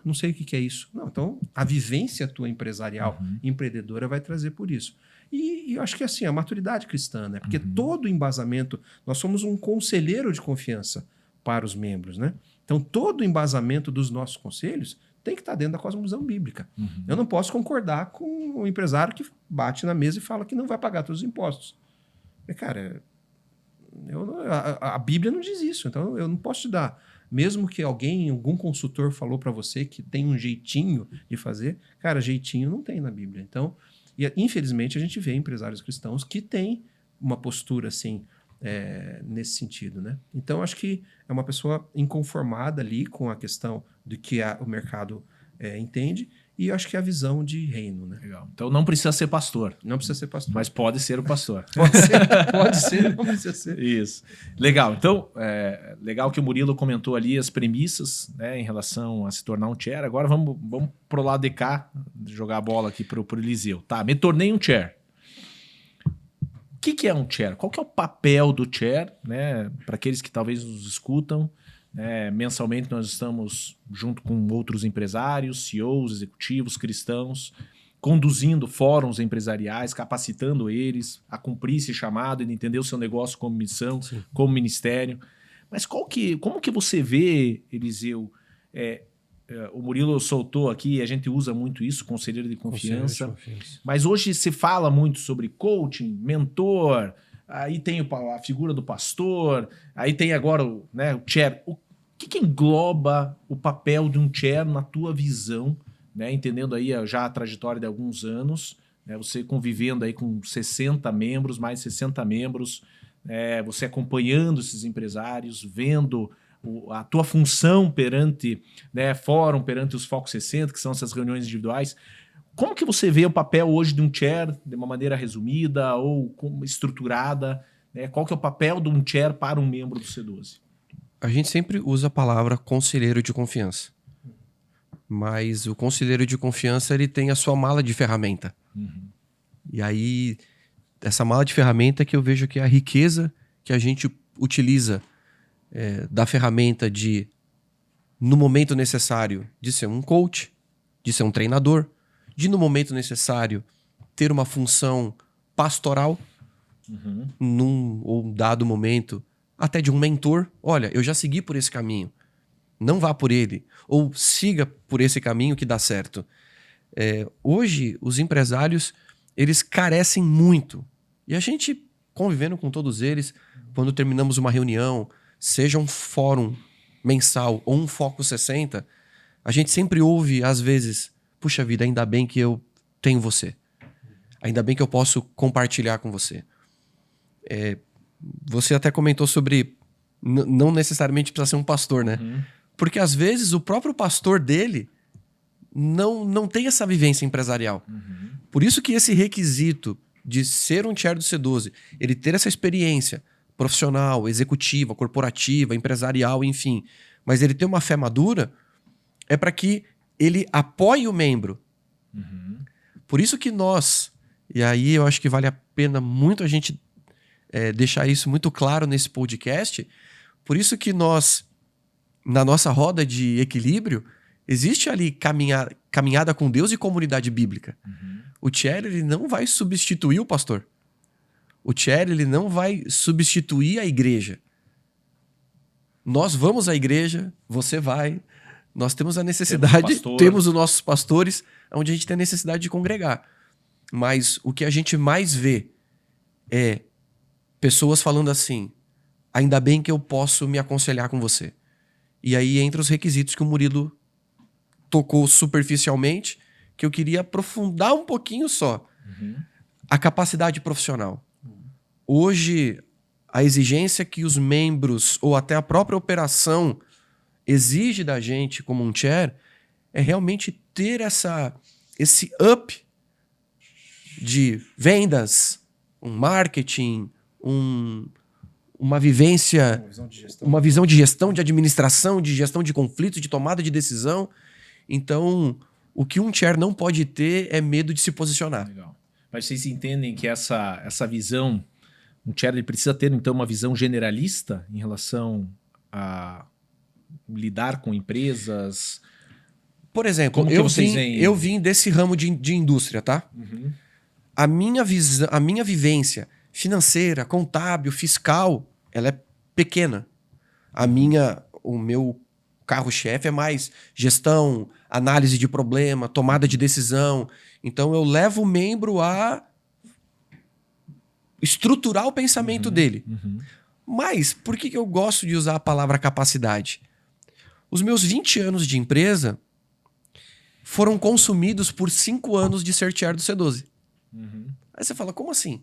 S3: Não sei o que é isso. Não, então, a vivência tua empresarial, empreendedora, vai trazer por isso. E eu acho que assim, a maturidade cristã, né? Porque todo embasamento... Nós somos um conselheiro de confiança para os membros, né? Então, todo embasamento dos nossos conselhos tem que estar dentro da cosmovisão bíblica. Eu não posso concordar com um empresário que bate na mesa e fala que não vai pagar todos os impostos. Cara, a Bíblia não diz isso, então eu não posso te dar. Mesmo que algum consultor falou para você que tem um jeitinho de fazer, cara, jeitinho não tem na Bíblia. Então, infelizmente, a gente vê empresários cristãos que têm uma postura assim, nesse sentido, né? Então, acho que é uma pessoa inconformada ali com a questão do que o mercado entende, e eu acho que é a visão de reino, né?
S1: Legal. Então não precisa ser pastor.
S3: Não precisa ser pastor.
S1: Mas pode ser o pastor.
S3: Pode ser, não precisa ser.
S1: Isso. Legal. Então, legal que o Murilo comentou ali as premissas, né, em relação a se tornar um chair. Agora vamos pro lado de cá, jogar a bola aqui pro Eliseu. Tá, me tornei um chair. O que é um chair? Qual que é o papel do chair, né, para aqueles que talvez nos escutam? Mensalmente nós estamos junto com outros empresários, CEOs, executivos, cristãos, conduzindo fóruns empresariais, capacitando eles a cumprir esse chamado e entender o seu negócio como missão, sim, como ministério. Mas como que você vê, Eliseu, o Murilo soltou aqui, a gente usa muito isso, conselheiro de confiança. Mas hoje se fala muito sobre coaching, mentor, aí tem a figura do pastor, aí tem agora o chair. O que engloba o papel de um chair na tua visão, né? Entendendo aí já a trajetória de alguns anos, né? Você convivendo aí com 60 membros, mais 60 membros, você acompanhando esses empresários, vendo a tua função perante, né, fórum, perante os Foco 60, que são essas reuniões individuais. Como que você vê o papel hoje de um chair de uma maneira resumida ou estruturada? Né? Qual que é o papel de um chair para um membro do C12?
S2: A gente sempre usa a palavra conselheiro de confiança. Mas o conselheiro de confiança ele tem a sua mala de ferramenta. E aí, essa mala de ferramenta que eu vejo que é a riqueza que a gente utiliza da ferramenta de, no momento necessário, de ser um coach, de ser um treinador, de, no momento necessário, ter uma função pastoral, num ou dado momento, até de um mentor. Olha, eu já segui por esse caminho, não vá por ele, ou siga por esse caminho que dá certo. Hoje, os empresários, eles carecem muito. E a gente, convivendo com todos eles, quando terminamos uma reunião, seja um fórum mensal ou um Foco 60, a gente sempre ouve, às vezes, puxa vida, ainda bem que eu tenho você. Ainda bem que eu posso compartilhar com você. Você até comentou sobre não necessariamente precisa ser um pastor, né? Porque às vezes o próprio pastor dele não tem essa vivência empresarial. Por isso que esse requisito de ser um chair do C12, ele ter essa experiência profissional, executiva, corporativa, empresarial, enfim, mas ele ter uma fé madura, é para que ele apoie o membro. Por isso que nós, e aí eu acho que vale a pena muito a gente deixar isso muito claro nesse podcast, por isso que nós, na nossa roda de equilíbrio, existe ali caminhada com Deus e comunidade bíblica. O chair, ele não vai substituir o pastor. O chair, ele não vai substituir a igreja. Nós vamos à igreja, você vai. Nós temos a necessidade, temos os nossos pastores, onde a gente tem a necessidade de congregar. Mas o que a gente mais vê é pessoas falando assim, ainda bem que eu posso me aconselhar com você. E aí entra os requisitos que o Murilo tocou superficialmente, que eu queria aprofundar um pouquinho só. A capacidade profissional. Hoje, a exigência que os membros, ou até a própria operação, exige da gente como um chair, é realmente ter esse up de vendas, um marketing, uma vivência, uma visão de gestão, de administração, de gestão de conflitos, de tomada de decisão. Então, o que um chair não pode ter é medo de se posicionar.
S1: Legal. Mas vocês entendem que essa visão, um chair ele precisa ter, então, uma visão generalista em relação a lidar com empresas?
S2: Por exemplo, eu vim desse ramo de indústria, tá? A minha vivência financeira, contábil, fiscal, ela é pequena. O meu carro-chefe é mais gestão, análise de problema, tomada de decisão. Então eu levo o membro a estruturar o pensamento dele. Mas por que eu gosto de usar a palavra capacidade? Os meus 20 anos de empresa foram consumidos por 5 anos de ser chair do C12. Aí você fala, como assim?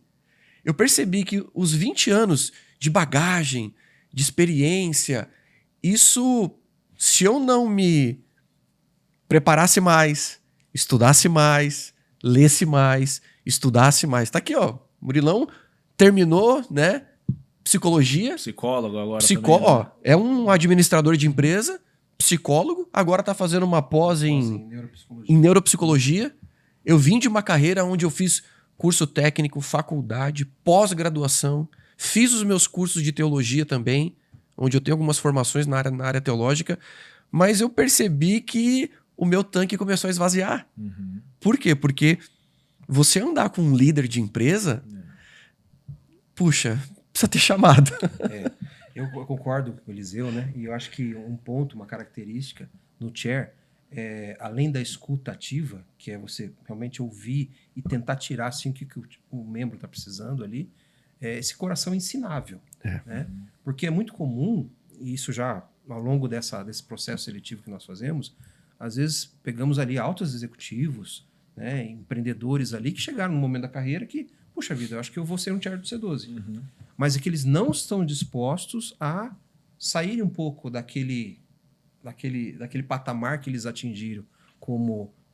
S2: Eu percebi que os 20 anos de bagagem, de experiência, isso, se eu não me preparasse mais, estudasse mais, lesse mais, estudasse mais. Tá aqui, ó. Murilão terminou, né? Psicologia.
S1: Psicólogo agora
S2: também,
S1: né?
S2: Ó, é um administrador de empresa, psicólogo, agora tá fazendo uma pós em neuropsicologia. Eu vim de uma carreira onde eu fiz curso técnico, faculdade, pós-graduação, fiz os meus cursos de teologia também, onde eu tenho algumas formações na área teológica, mas eu percebi que o meu tanque começou a esvaziar. Por quê? Porque você andar com um líder de empresa, puxa, precisa ter chamado.
S3: Eu concordo com o Eliseu, né? E eu acho que um ponto, uma característica no chair, além da escuta ativa, que é você realmente ouvir e tentar tirar assim, o que o membro está precisando ali, esse coração ensinável. Né? Porque é muito comum, e isso já ao longo desse processo seletivo que nós fazemos, às vezes pegamos ali altos executivos, né, empreendedores ali que chegaram no momento da carreira que, puxa vida, eu acho que eu vou ser um chair do C12. Mas é que eles não estão dispostos a sair um pouco daquele patamar que eles atingiram,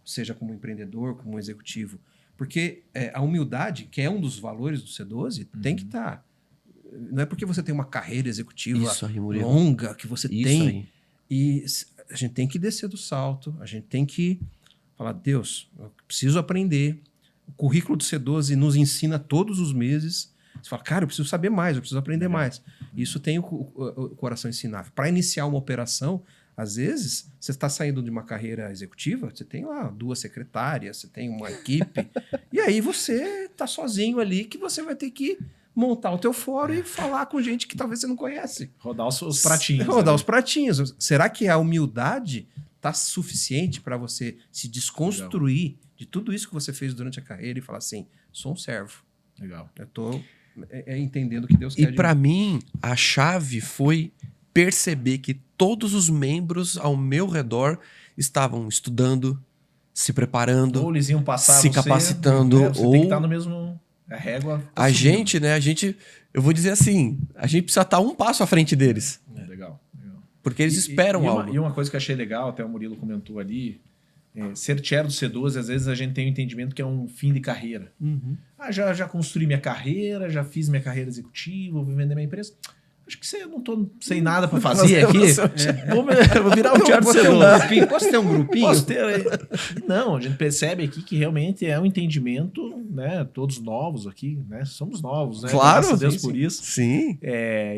S3: seja como empreendedor, como executivo. Porque a humildade, que é um dos valores do C12, tem que estar. Não é porque você tem uma carreira executiva longa que você tem. Aí. E a gente tem que descer do salto, a gente tem que falar, Deus, eu preciso aprender. O currículo do C12 nos ensina todos os meses, Você fala, cara, eu preciso saber mais, eu preciso aprender mais. Isso tem o coração ensinável. Para iniciar uma operação, às vezes, você está saindo de uma carreira executiva, você tem lá 2 secretárias, você tem uma equipe, e aí você está sozinho ali que você vai ter que montar o teu fórum e falar com gente que talvez você não conhece.
S1: Rodar os pratinhos.
S3: Rodar os pratinhos. Será que a humildade está suficiente para você se desconstruir de tudo isso que você fez durante a carreira e falar assim, sou um servo.
S1: Legal.
S3: Eu estou entendendo o que Deus quer de
S2: E para mim, a chave foi perceber que todos os membros ao meu redor estavam estudando, se preparando,
S1: Ou eles iam passar
S2: se capacitando,
S1: você
S2: ou
S1: tem que estar no mesmo... A régua... tá
S2: a
S1: subindo.
S2: gente, né? Eu vou dizer assim, a gente precisa estar um passo à frente deles,
S1: Legal.
S2: porque eles esperam algo.
S1: E uma coisa que eu achei legal, até o Murilo comentou ali, ser chair do C12, às vezes a gente tem o entendimento que é um fim de carreira. Já construí minha carreira, já fiz minha carreira executiva, vou vender minha empresa. Acho que eu não tô sem nada para fazer aqui. Vou virar o chair do C12.
S3: Posso ter um grupinho?
S1: Posso ter. Não, a gente percebe aqui que realmente é um entendimento, né? Todos novos aqui, né? Somos novos, né?
S2: Claro,
S1: Graças a Deus
S2: sim,
S1: por isso.
S2: Sim.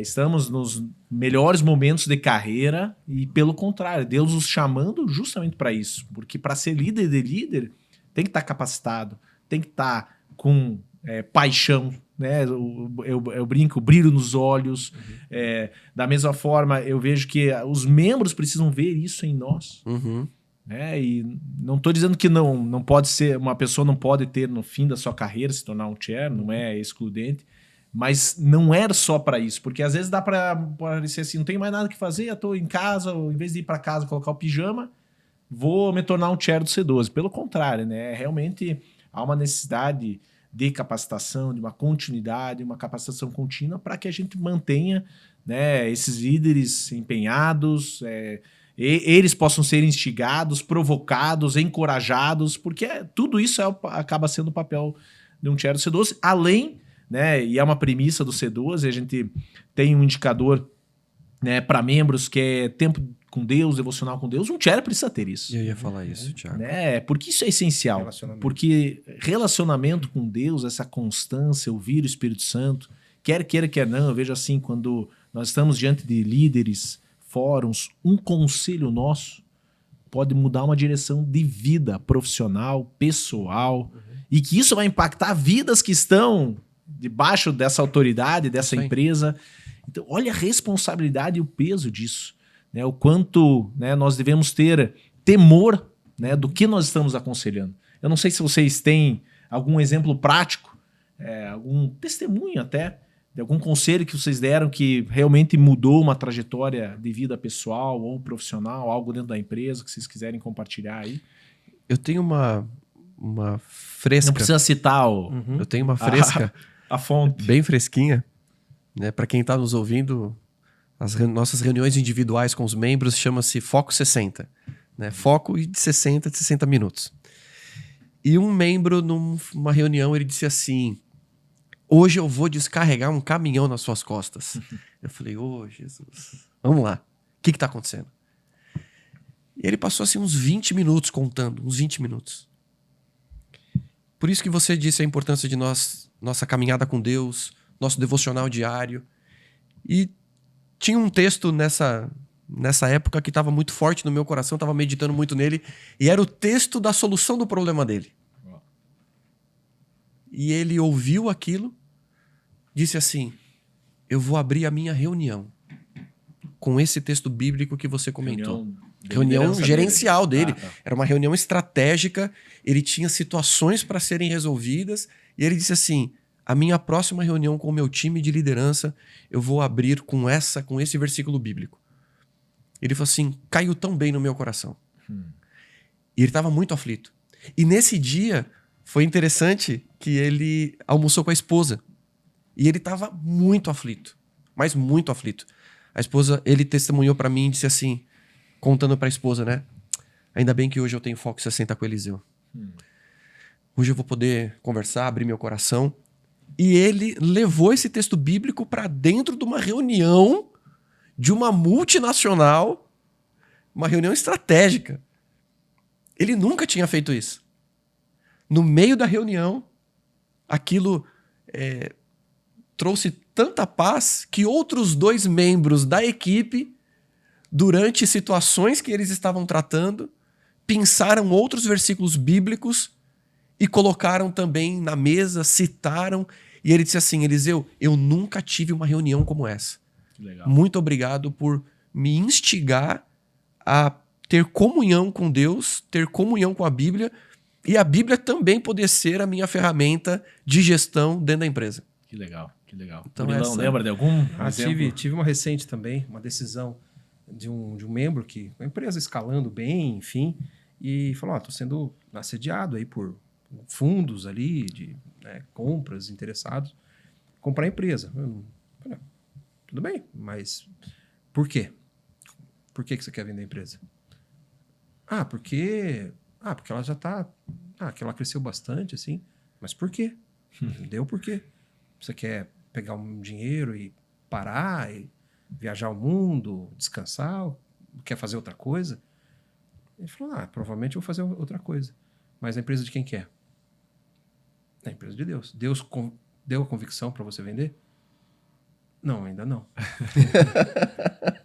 S1: Estamos nos melhores momentos de carreira e, pelo contrário, Deus nos chamando justamente para isso. Porque para ser líder de líder, tem que estar capacitado, tem que estar com paixão, né? Eu brinco, brilho nos olhos. Da mesma forma, eu vejo que os membros precisam ver isso em nós. Né? E não estou dizendo que não pode ser, uma pessoa não pode ter no fim da sua carreira se tornar um chair, não é excludente, mas não era só para isso, porque às vezes dá para parecer assim, não tem mais nada que fazer, eu estou em casa, ou, em vez de ir para casa colocar o pijama, vou me tornar um chair do C12. Pelo contrário, né? Realmente há uma necessidade de capacitação, de uma continuidade, uma capacitação contínua para que a gente mantenha, né, esses líderes empenhados, eles possam ser instigados, provocados, encorajados, porque tudo isso acaba sendo o papel de um chair do C12, além, né, e é uma premissa do C12, a gente tem um indicador, né, para membros que é tempo com Deus, devocional com Deus, um chair precisa ter isso.
S2: Eu ia falar isso, Thiago.
S1: Né? Porque isso é essencial. Porque relacionamento com Deus, essa constância, ouvir o Espírito Santo, quer queira, quer não, eu vejo assim, quando nós estamos diante de líderes, fóruns, um conselho nosso pode mudar uma direção de vida profissional, pessoal, e que isso vai impactar vidas que estão debaixo dessa autoridade, dessa empresa. Então, olha a responsabilidade e o peso disso. Né, o quanto, né, nós devemos ter temor, né, do que nós estamos aconselhando. Eu não sei se vocês têm algum exemplo prático, algum testemunho até, de algum conselho que vocês deram que realmente mudou uma trajetória de vida pessoal ou profissional, algo dentro da empresa que vocês quiserem compartilhar aí.
S2: Eu tenho uma fresca.
S1: Não precisa citar
S2: Eu tenho uma fresca.
S1: A fonte.
S2: Bem fresquinha. Né, para quem está nos ouvindo, as nossas reuniões individuais com os membros chama-se Foco 60. Né? Foco de 60 minutos. E um membro, numa reunião, ele disse assim: hoje eu vou descarregar um caminhão nas suas costas. Eu falei, Jesus, vamos lá. O que está acontecendo? E ele passou assim uns 20 minutos contando, uns 20 minutos. Por isso que você disse a importância de nossa caminhada com Deus, nosso devocional diário. E tinha um texto nessa época que estava muito forte no meu coração, estava meditando muito nele, e era o texto da solução do problema dele. E ele ouviu aquilo, disse assim: eu vou abrir a minha reunião com esse texto bíblico que você comentou. Reunião gerencial dele. Era uma reunião estratégica, ele tinha situações para serem resolvidas, e ele disse assim: a minha próxima reunião com o meu time de liderança, eu vou abrir com esse versículo bíblico. Ele falou assim, caiu tão bem no meu coração. E ele estava muito aflito. E nesse dia, foi interessante que ele almoçou com a esposa. E ele estava muito aflito, mas muito aflito. A esposa, ele testemunhou para mim e disse assim, contando para a esposa, né? Ainda bem que hoje eu tenho Foco 60 com o Eliseu. Hoje eu vou poder conversar, abrir meu coração. E ele levou esse texto bíblico para dentro de uma reunião de uma multinacional, uma reunião estratégica. Ele nunca tinha feito isso. No meio da reunião, aquilo trouxe tanta paz que outros 2 membros da equipe, durante situações que eles estavam tratando, pensaram outros versículos bíblicos e colocaram também na mesa, citaram. E ele disse assim: Eliseu, eu nunca tive uma reunião como essa.
S1: Que legal.
S2: Muito obrigado por me instigar a ter comunhão com Deus, ter comunhão com a Bíblia, e a Bíblia também poder ser a minha ferramenta de gestão dentro da empresa.
S1: Que legal, que legal.
S2: Então,
S1: Murilão,
S2: essa-
S1: lembra de algum exemplo?
S3: Tive uma recente também, uma decisão de um membro que, uma empresa escalando bem, enfim, e falou: estou sendo assediado aí por fundos ali, de compras, interessados, comprar a empresa. Falei, tudo bem, mas por quê? Por que você quer vender a empresa? Porque ela já está... que ela cresceu bastante, assim. Mas por quê? Entendeu por quê? Você quer pegar um dinheiro e parar, e viajar o mundo, descansar? Quer fazer outra coisa? Ele falou: provavelmente eu vou fazer outra coisa. Mas a empresa de quem que é? É a empresa de Deus. Deus deu a convicção para você vender? Não, ainda não.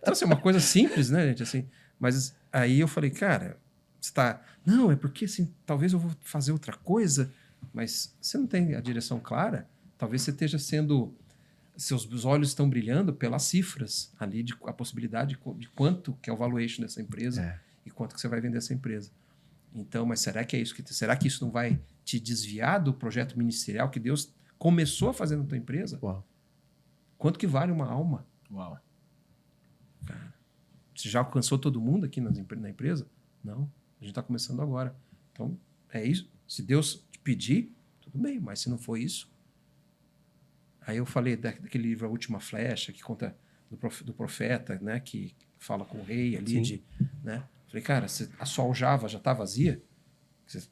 S3: Então, assim, é uma coisa simples, né, gente? Assim, mas aí eu falei: cara, você tá... Não, é porque assim, talvez eu vou fazer outra coisa, mas você não tem a direção clara. Talvez você esteja sendo... Seus olhos estão brilhando pelas cifras ali, a possibilidade de quanto que é o valuation dessa empresa e quanto que você vai vender essa empresa. Então, mas será que é isso? Será que isso não vai te desviar do projeto ministerial que Deus começou a fazer na tua empresa?
S2: Uau.
S3: Quanto que vale uma alma?
S1: Uau.
S3: Cara, você já alcançou todo mundo aqui na empresa? Não, a gente está começando agora. Então, é isso. Se Deus te pedir, tudo bem, mas se não for isso... Aí eu falei daquele livro A Última Flecha, que conta do profeta, né, que fala com o rei ali. Né? Falei: cara, a sua aljava já está vazia? Você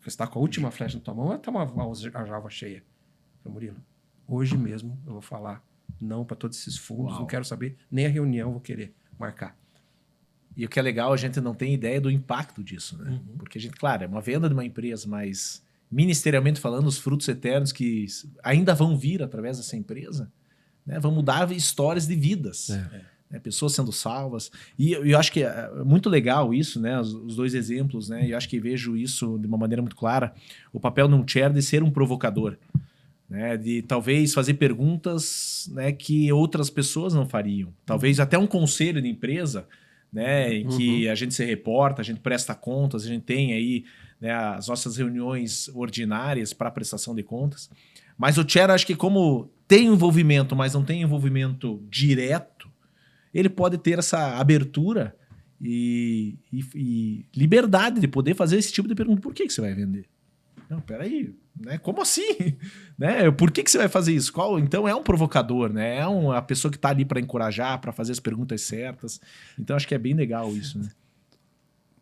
S3: está com a última flecha na tua mão ou está uma aljava cheia? Falei: Murilo, hoje mesmo eu vou falar não para todos esses fundos, não quero saber, nem a reunião vou querer marcar.
S1: E o que é legal, a gente não tem ideia do impacto disso, né? Porque a gente, claro, é uma venda de uma empresa, mas ministerialmente falando, os frutos eternos que ainda vão vir através dessa empresa, né, vão mudar histórias de vidas. Né, pessoas sendo salvas. E eu acho que é muito legal isso, né? Os 2 exemplos, né? E eu acho que vejo isso de uma maneira muito clara. O papel de um chair de ser um provocador. Né, de talvez fazer perguntas, né, que outras pessoas não fariam. Talvez até um conselho de empresa, né, em que a gente se reporta, a gente presta contas, a gente tem aí, né, as nossas reuniões ordinárias para prestação de contas. Mas o chair, acho que como tem envolvimento, mas não tem envolvimento direto, ele pode ter essa abertura e liberdade de poder fazer esse tipo de pergunta. Por que você vai vender? Não, peraí, né? Como assim? Né? Por que você vai fazer isso? Então é um provocador, né? É a pessoa que está ali para encorajar, para fazer as perguntas certas. Então acho que é bem legal isso, né?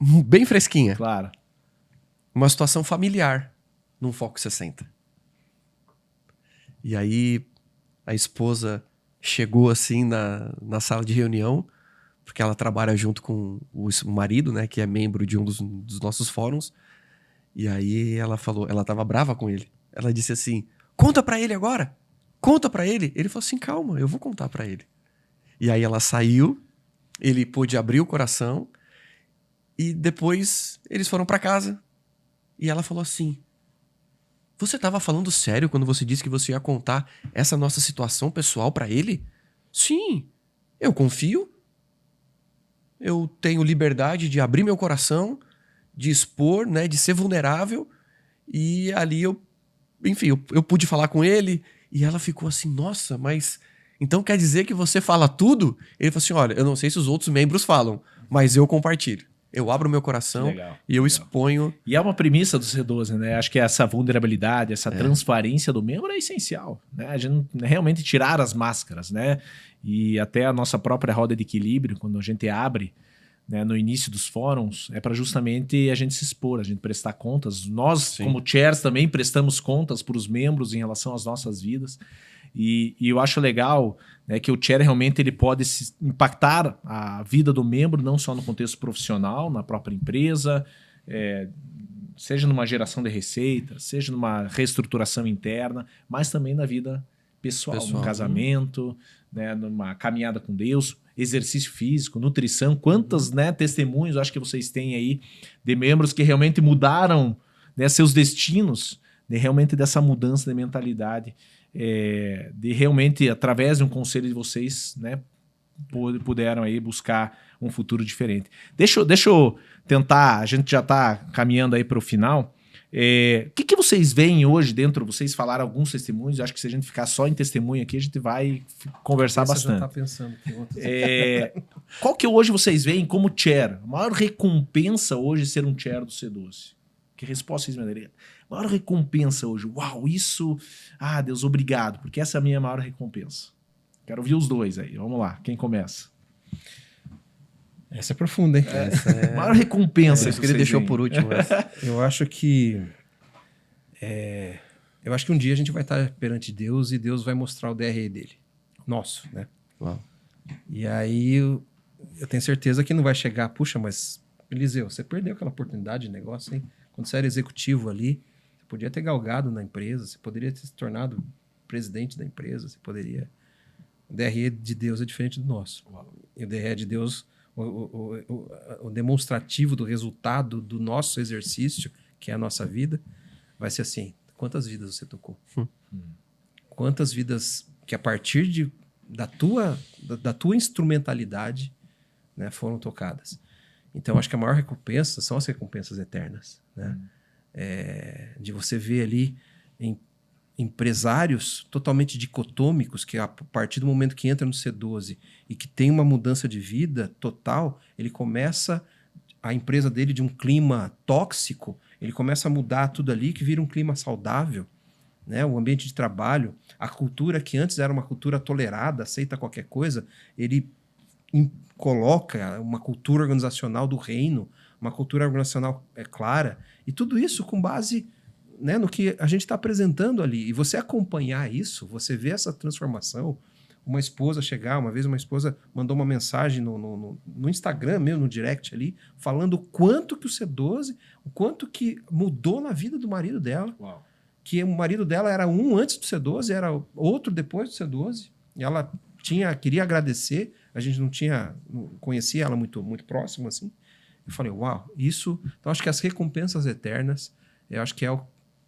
S2: Bem fresquinha.
S1: Claro.
S2: Uma situação familiar num Foco 60. E aí a esposa chegou assim na sala de reunião, porque ela trabalha junto com o marido, né, que é membro de um dos nossos fóruns. E aí ela falou, ela tava brava com ele. Ela disse assim: conta pra ele agora, conta pra ele. Ele falou assim: calma, eu vou contar pra ele. E aí ela saiu, ele pôde abrir o coração e depois eles foram pra casa. E ela falou assim: você tava falando sério quando você disse que você ia contar essa nossa situação pessoal pra ele? Sim, eu confio. Eu tenho liberdade de abrir meu coração, de expor, né, de ser vulnerável. E ali eu pude falar com ele. E ela ficou assim: nossa, mas então quer dizer que você fala tudo? Ele falou assim: olha, eu não sei se os outros membros falam, mas eu compartilho. Eu abro meu coração e eu exponho.
S1: E é uma premissa do C12, né? Acho que essa vulnerabilidade, essa transparência do membro é essencial, né? A gente realmente tirar as máscaras, né? E até a nossa própria roda de equilíbrio, quando a gente abre, né, no início dos fóruns, é para justamente a gente se expor, a gente prestar contas. Nós, como chairs, também prestamos contas para os membros em relação às nossas vidas. E eu acho legal, né, que o chair realmente ele pode impactar a vida do membro, não só no contexto profissional, na própria empresa, seja numa geração de receita, seja numa reestruturação interna, mas também na vida pessoal. Num casamento, né, numa caminhada com Deus, exercício físico, nutrição. Quantos, né, testemunhos acho que vocês têm aí de membros que realmente mudaram, né, seus destinos, de realmente dessa mudança de mentalidade, de realmente, através de um conselho de vocês, né, puderam aí buscar um futuro diferente. Deixa eu tentar, a gente já está caminhando aí para o final. O que vocês veem hoje dentro? Vocês falaram alguns testemunhos, eu acho que se a gente ficar só em testemunho aqui, a gente vai conversar bastante.
S3: Já tá pensando que outros...
S1: Qual que hoje vocês veem como chair? A maior recompensa hoje é ser um chair do C12? Que resposta vocês me dariam? Maior recompensa hoje. Uau, isso... Ah, Deus, obrigado, porque essa é a minha maior recompensa. Quero ouvir os dois aí. Vamos lá, quem começa?
S3: Essa é profunda, hein?
S2: Essa é...
S1: Maior recompensa
S2: que ele deixou por último.
S3: Eu acho que... eu acho que um dia a gente vai estar perante Deus e Deus vai mostrar o DRE dele. Nosso, né?
S2: Uau.
S3: E aí eu tenho certeza que não vai chegar... Puxa, mas Eliseu, você perdeu aquela oportunidade de negócio, hein? Quando você era executivo ali, você podia ter galgado na empresa, você poderia ter se tornado presidente da empresa, você poderia... O DRE de Deus é diferente do nosso. E o DRE de Deus, o demonstrativo do resultado do nosso exercício, que é a nossa vida, vai ser assim: quantas vidas você tocou? Quantas vidas que a partir da tua instrumentalidade, né, foram tocadas? Então, acho que a maior recompensa são as recompensas eternas, né? De você ver ali empresários totalmente dicotômicos, que a partir do momento que entra no C12 e que tem uma mudança de vida total, ele começa a empresa dele de um clima tóxico, ele começa a mudar tudo ali, que vira um clima saudável, né? O ambiente de trabalho, a cultura que antes era uma cultura tolerada, aceita qualquer coisa, ele coloca uma cultura organizacional do reino, uma cultura organizacional clara, e tudo isso com base, né, no que a gente está apresentando ali. E você acompanhar isso, você vê essa transformação. Uma esposa chegar, uma vez uma esposa mandou uma mensagem no Instagram mesmo, no direct ali, falando o quanto que o C12, o quanto que mudou na vida do marido dela.
S1: Uau.
S3: Que o marido dela era um antes do C12, era outro depois do C12. E ela queria agradecer, a gente não conhecia ela muito, muito próximo assim. Eu falei, uau, isso... Então, acho que as recompensas eternas, eu acho que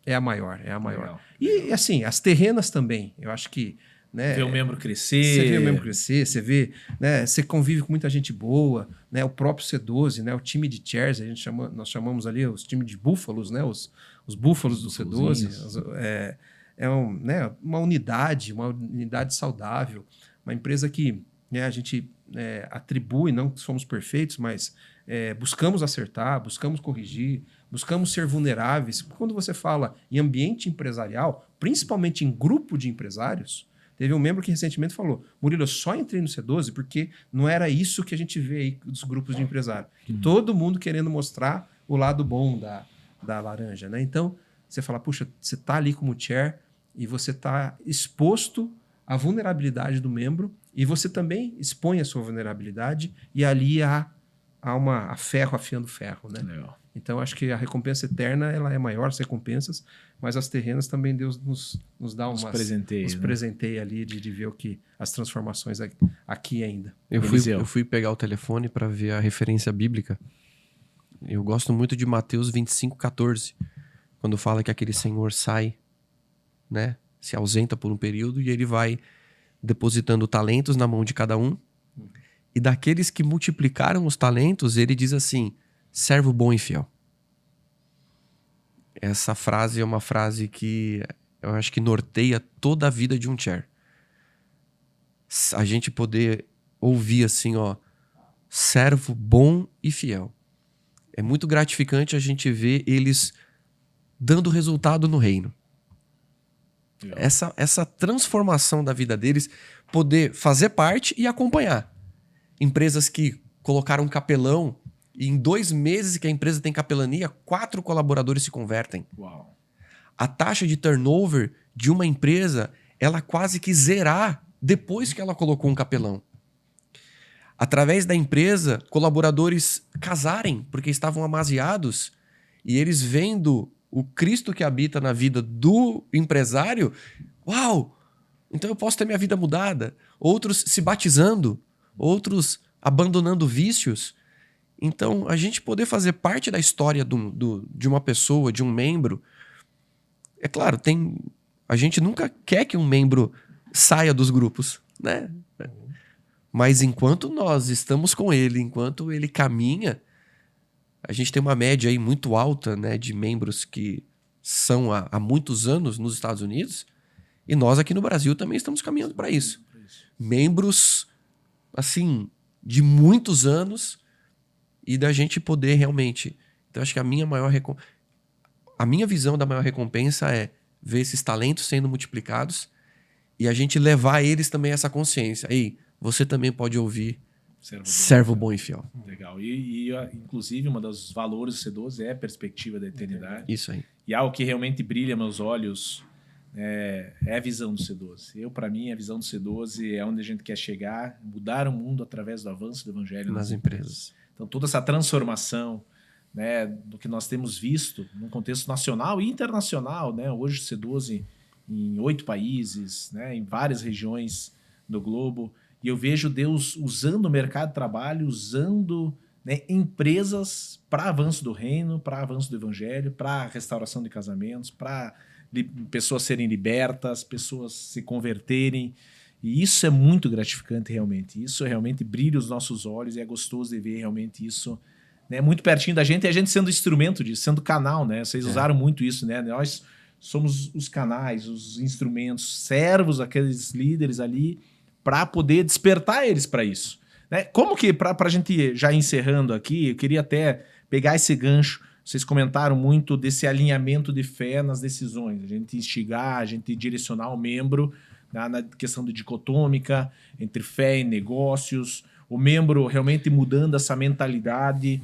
S3: é a maior.
S1: Legal.
S3: E, assim, as terrenas também. Eu acho que... Né,
S1: ver o membro crescer.
S3: Você vê o membro crescer, você vê... Né, você convive com muita gente boa, né, o próprio C12, né, o time de chairs, nós chamamos ali os times de búfalos, né, os búfalos do C12. Né, uma unidade saudável. Uma empresa que, né, a gente atribui, não que somos perfeitos, mas buscamos acertar, buscamos corrigir, buscamos ser vulneráveis. Quando você fala em ambiente empresarial, principalmente em grupo de empresários, teve um membro que recentemente falou, Murilo, eu só entrei no C12 porque não era isso que a gente vê aí dos grupos de empresário. Todo mundo querendo mostrar o lado bom da laranja, né? Então, você fala, puxa, você está ali como chair e você está exposto à vulnerabilidade do membro e você também expõe a sua vulnerabilidade e ali há ferro afiando ferro, né?
S1: Legal.
S3: Então, acho que a recompensa eterna ela é maior, as recompensas, mas as terrenas também Deus nos dá umas... Nos presenteia ali de ver as transformações aqui ainda.
S2: Eu fui pegar o telefone para ver a referência bíblica. Eu gosto muito de Mateus 25:14, quando fala que aquele senhor sai, né, se ausenta por um período e ele vai depositando talentos na mão de cada um. E daqueles que multiplicaram os talentos, ele diz assim, servo bom e fiel. Essa frase é uma frase que eu acho que norteia toda a vida de um chair. A gente poder ouvir assim, ó, servo bom e fiel. É muito gratificante a gente ver eles dando resultado no reino. Essa transformação da vida deles, poder fazer parte e acompanhar. Empresas que colocaram um capelão e em 2 meses que a empresa tem capelania, 4 colaboradores se convertem.
S1: Uau.
S2: A taxa de turnover de uma empresa, ela quase que zerar depois que ela colocou um capelão. Através da empresa, colaboradores casarem porque estavam amaziados e eles vendo o Cristo que habita na vida do empresário, uau! Então eu posso ter minha vida mudada. Outros se batizando, outros abandonando vícios. Então, a gente poder fazer parte da história de uma pessoa, de um membro... É claro, a gente nunca quer que um membro saia dos grupos, né? Mas enquanto nós estamos com ele, enquanto ele caminha, a gente tem uma média aí muito alta, né, de membros que são há muitos anos nos Estados Unidos, e nós aqui no Brasil também estamos caminhando para isso. Membros, assim, de muitos anos, e da gente poder realmente... Então, acho que a minha visão da maior recompensa é ver esses talentos sendo multiplicados e a gente levar eles também a essa consciência. Aí, você também pode ouvir servo bom e fiel.
S1: Legal. Inclusive, um dos valores do C12 é a perspectiva da eternidade.
S2: Isso aí.
S1: E algo que realmente brilha meus olhos é a visão do C12. Para mim, a visão do C12 é onde a gente quer chegar, mudar o mundo através do avanço do evangelho
S2: nas empresas.
S1: Então, toda essa transformação, né, do que nós temos visto no contexto nacional e internacional, né, hoje o C12 em 8 países, né, em várias regiões do globo, e eu vejo Deus usando o mercado de trabalho, usando, né, empresas para avanço do reino, para avanço do evangelho, para restauração de casamentos, para pessoas serem libertas, pessoas se converterem. E isso é muito gratificante realmente. Isso realmente brilha os nossos olhos e é gostoso de ver realmente isso, né, muito pertinho da gente, e a gente sendo instrumento disso, sendo canal, né? Vocês usaram muito isso, né? Nós somos os canais, os instrumentos, servos, aqueles líderes ali, para poder despertar eles para isso, né? Como que, para a gente já encerrando aqui, eu queria até pegar esse gancho. Vocês comentaram muito desse alinhamento de fé nas decisões, a gente instigar, a gente direcionar o membro na questão de dicotômica entre fé e negócios, o membro realmente mudando essa mentalidade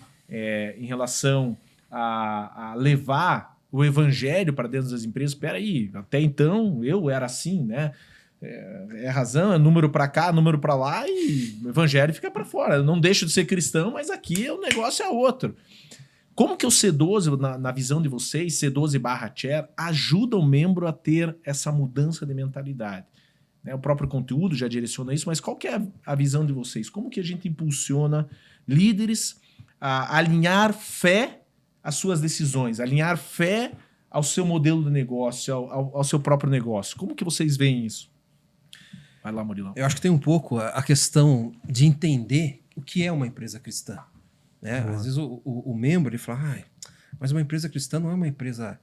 S1: em relação a levar o evangelho para dentro das empresas. Espera aí, até então eu era assim, né? É razão, é número para cá, número para lá, e o evangelho fica para fora. Eu não deixo de ser cristão, mas aqui o negócio é outro. Como que o C12, na visão de vocês, C12/Chair, ajuda o membro a ter essa mudança de mentalidade? Né? O próprio conteúdo já direciona isso, mas qual que é a visão de vocês? Como que a gente impulsiona líderes a alinhar fé às suas decisões, alinhar fé ao seu modelo de negócio, ao seu próprio negócio? Como que vocês veem isso? Vai lá, Murilão.
S3: Eu acho que tem um pouco a questão de entender o que é uma empresa cristã. Né? Às vezes o membro ele fala, mas uma empresa cristã não é uma empresa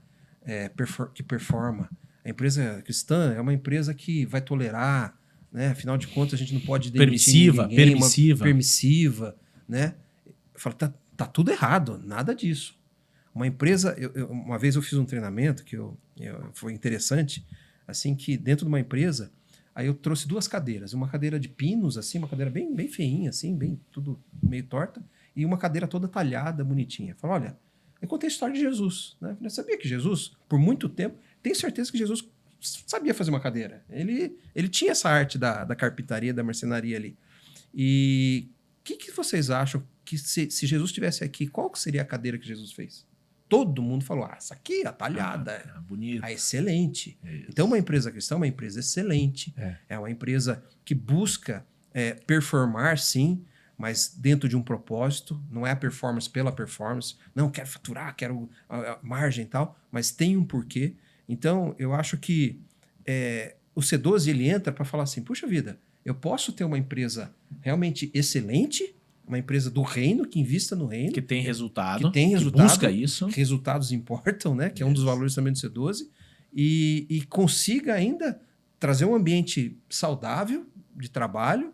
S3: que performa. A empresa cristã é uma empresa que vai tolerar, né? Afinal de contas, a gente não pode demitir ninguém, permissiva, né? Eu falo, tá tudo errado, nada disso. Uma empresa... uma vez eu fiz um treinamento que foi interessante, assim, que dentro de uma empresa, aí eu trouxe 2 cadeiras, uma cadeira de pinos, assim, uma cadeira bem, bem feinha, assim, bem tudo meio torta, e uma cadeira toda talhada, bonitinha. Falei, olha, eu contei a história de Jesus, né? Eu sabia que Jesus, por muito tempo, tenho certeza que Jesus sabia fazer uma cadeira. Ele tinha essa arte da carpintaria, da marcenaria ali. E o que vocês acham que se Jesus estivesse aqui, qual que seria a cadeira que Jesus fez? Todo mundo falou, essa aqui, a talhada,
S1: bonita,
S3: excelente. Então, uma empresa cristã é uma empresa excelente. É uma empresa que busca performar, sim, mas dentro de um propósito. Não é a performance pela performance. Não, quero faturar, quero a margem e tal, mas tem um porquê. Então, eu acho que o C12 ele entra para falar assim, puxa vida, eu posso ter uma empresa realmente excelente, uma empresa do reino, que invista no reino.
S1: Que tem resultado.
S3: Que
S1: busca isso.
S3: Resultados importam, né? Que é um dos valores também do C12. E consiga ainda trazer um ambiente saudável de trabalho,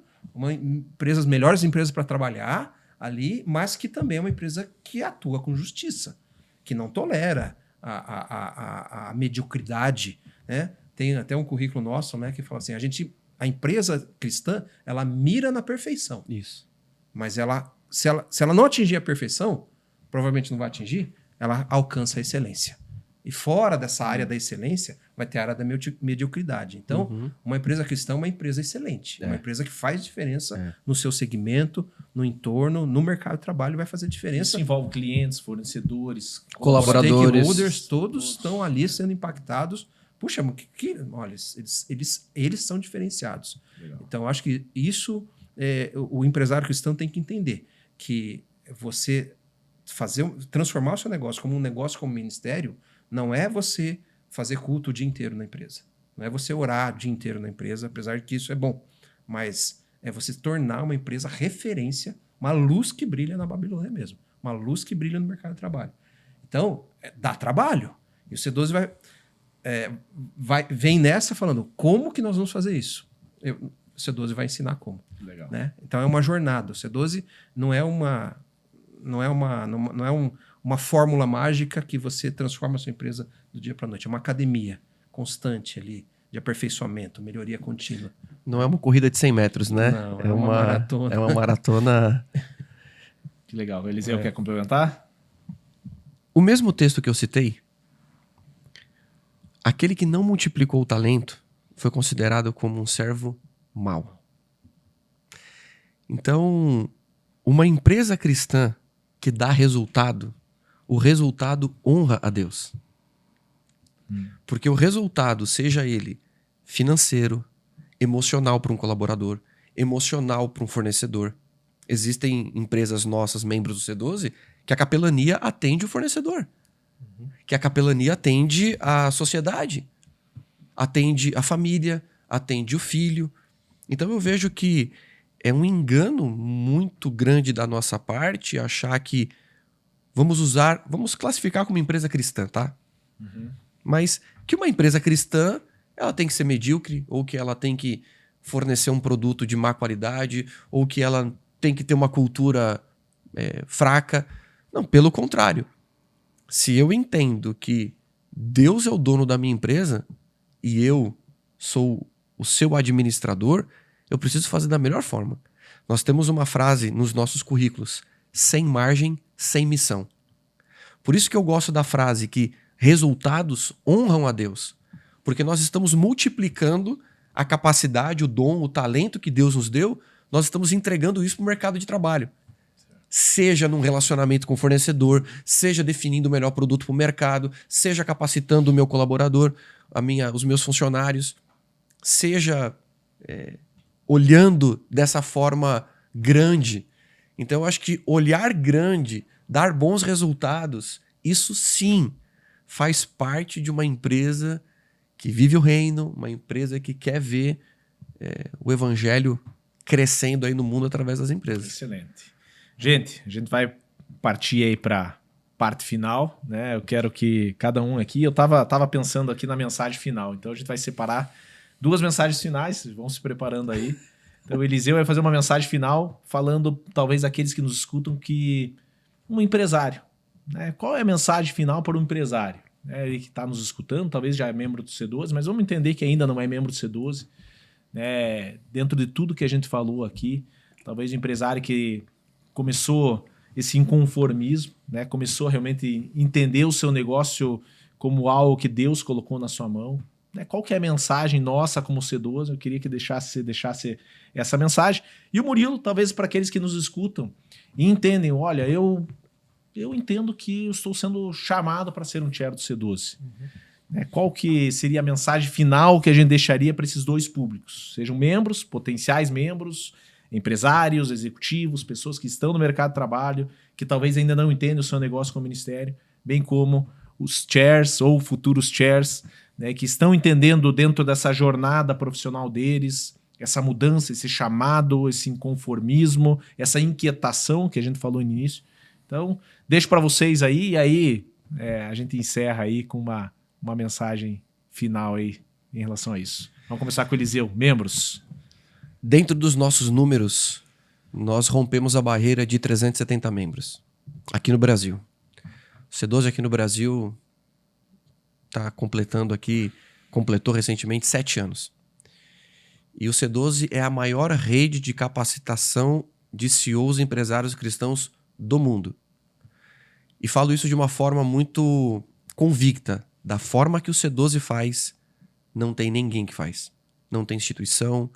S3: melhores empresas para trabalhar ali, mas que também é uma empresa que atua com justiça, que não tolera a mediocridade, né? Tem até um currículo nosso, né, que fala assim, a empresa cristã, ela mira na perfeição.
S2: Isso.
S3: Mas se ela não atingir a perfeição, provavelmente não vai atingir, ela alcança a excelência. E fora dessa área da excelência, vai ter a área da mediocridade. Então, uma empresa cristã é uma empresa excelente. Uma empresa que faz diferença no seu segmento, no entorno, no mercado de trabalho, vai fazer diferença.
S1: Isso envolve clientes, fornecedores,
S2: colaboradores.
S3: Stakeholders, todos estão ali sendo impactados Puxa, olha, eles são diferenciados. Legal. Então, eu acho que isso o empresário cristão tem que entender, que você transformar o seu negócio como um negócio, como ministério, não é você fazer culto o dia inteiro na empresa. Não é você orar o dia inteiro na empresa, apesar de que isso é bom. Mas é você tornar uma empresa referência, uma luz que brilha na Babilônia mesmo. Uma luz que brilha no mercado de trabalho. Então, dá trabalho. E o C12 vem nessa falando, como que nós vamos fazer isso? O C12 vai ensinar como.
S1: Legal.
S3: Né? Então, é uma jornada. O C12 não é uma fórmula mágica que você transforma a sua empresa do dia para a noite. É uma academia constante ali, de aperfeiçoamento, melhoria contínua.
S2: Não é uma corrida de 100 metros, né?
S3: Não, é uma maratona.
S2: É uma maratona.
S1: Que legal. O Eliseu quer complementar?
S2: O mesmo texto que eu citei, aquele que não multiplicou o talento foi considerado como um servo mau. Então, uma empresa cristã que dá resultado, o resultado honra a Deus. Porque o resultado, seja ele financeiro, emocional para um colaborador, emocional para um fornecedor. Existem empresas nossas, membros do C12, que a capelania atende o fornecedor. Que a capelania atende a sociedade, atende a família, atende o filho. Então eu vejo que é um engano muito grande da nossa parte achar que vamos classificar como empresa cristã, tá? Mas que uma empresa cristã, ela tem que ser medíocre, ou que ela tem que fornecer um produto de má qualidade, ou que ela tem que ter uma cultura fraca. Não, pelo contrário. Se eu entendo que Deus é o dono da minha empresa e eu sou o seu administrador, eu preciso fazer da melhor forma. Nós temos uma frase nos nossos currículos: sem margem, sem missão. Por isso que eu gosto da frase que resultados honram a Deus. Porque nós estamos multiplicando a capacidade, o dom, o talento que Deus nos deu, nós estamos entregando isso para o mercado de trabalho. Seja num relacionamento com o fornecedor, seja definindo o melhor produto para o mercado, seja capacitando o meu colaborador, os meus funcionários, seja olhando dessa forma grande. Então eu acho que olhar grande, dar bons resultados, isso sim faz parte de uma empresa que vive o reino, uma empresa que quer ver o evangelho crescendo aí no mundo através das empresas.
S1: Excelente. Gente, a gente vai partir aí para parte final, né? Eu quero que cada um aqui... Eu tava pensando aqui na mensagem final, então a gente vai separar 2 mensagens finais, vão se preparando aí. Então o Eliseu vai fazer uma mensagem final falando, talvez, aqueles que nos escutam, que um empresário, né? Qual é a mensagem final para um empresário? Ele que está nos escutando, talvez já é membro do C12, mas vamos entender que ainda não é membro do C12. Né? Dentro de tudo que a gente falou aqui, talvez o empresário que começou esse inconformismo, né? Começou a realmente entender o seu negócio como algo que Deus colocou na sua mão. Né? Qual que é a mensagem nossa como C12? Eu queria que deixasse essa mensagem. E o Murilo, talvez para aqueles que nos escutam e entendem, olha, eu entendo que eu estou sendo chamado para ser um chair do C12. Qual que seria a mensagem final que a gente deixaria para esses 2 públicos? Sejam membros, potenciais membros, empresários, executivos, pessoas que estão no mercado de trabalho, que talvez ainda não entendem o seu negócio como ministério, bem como os chairs ou futuros chairs, né, que estão entendendo dentro dessa jornada profissional deles, essa mudança, esse chamado, esse inconformismo, essa inquietação que a gente falou no início. Então, deixo para vocês aí, e aí a gente encerra aí com uma mensagem final aí em relação a isso. Vamos começar com o Eliseu. Membros.
S2: Dentro dos nossos números, nós rompemos a barreira de 370 membros aqui no Brasil. O C12 aqui no Brasil completou recentemente 7 anos. E o C12 é a maior rede de capacitação de CEOs e empresários cristãos do mundo. E falo isso de uma forma muito convicta. Da forma que o C12 faz, não tem ninguém que faz. Não tem instituição,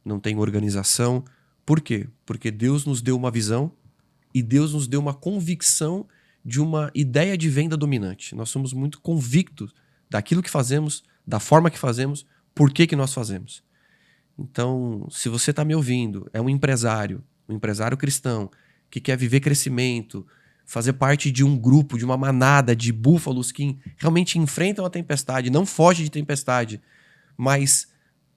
S2: não tem organização. Por quê? Porque Deus nos deu uma visão e Deus nos deu uma convicção de uma ideia de venda dominante. Nós somos muito convictos daquilo que fazemos, da forma que fazemos, por que nós fazemos. Então, se você está me ouvindo, é um empresário cristão, que quer viver crescimento, fazer parte de um grupo, de uma manada de búfalos que realmente enfrentam a tempestade, não foge de tempestade, mas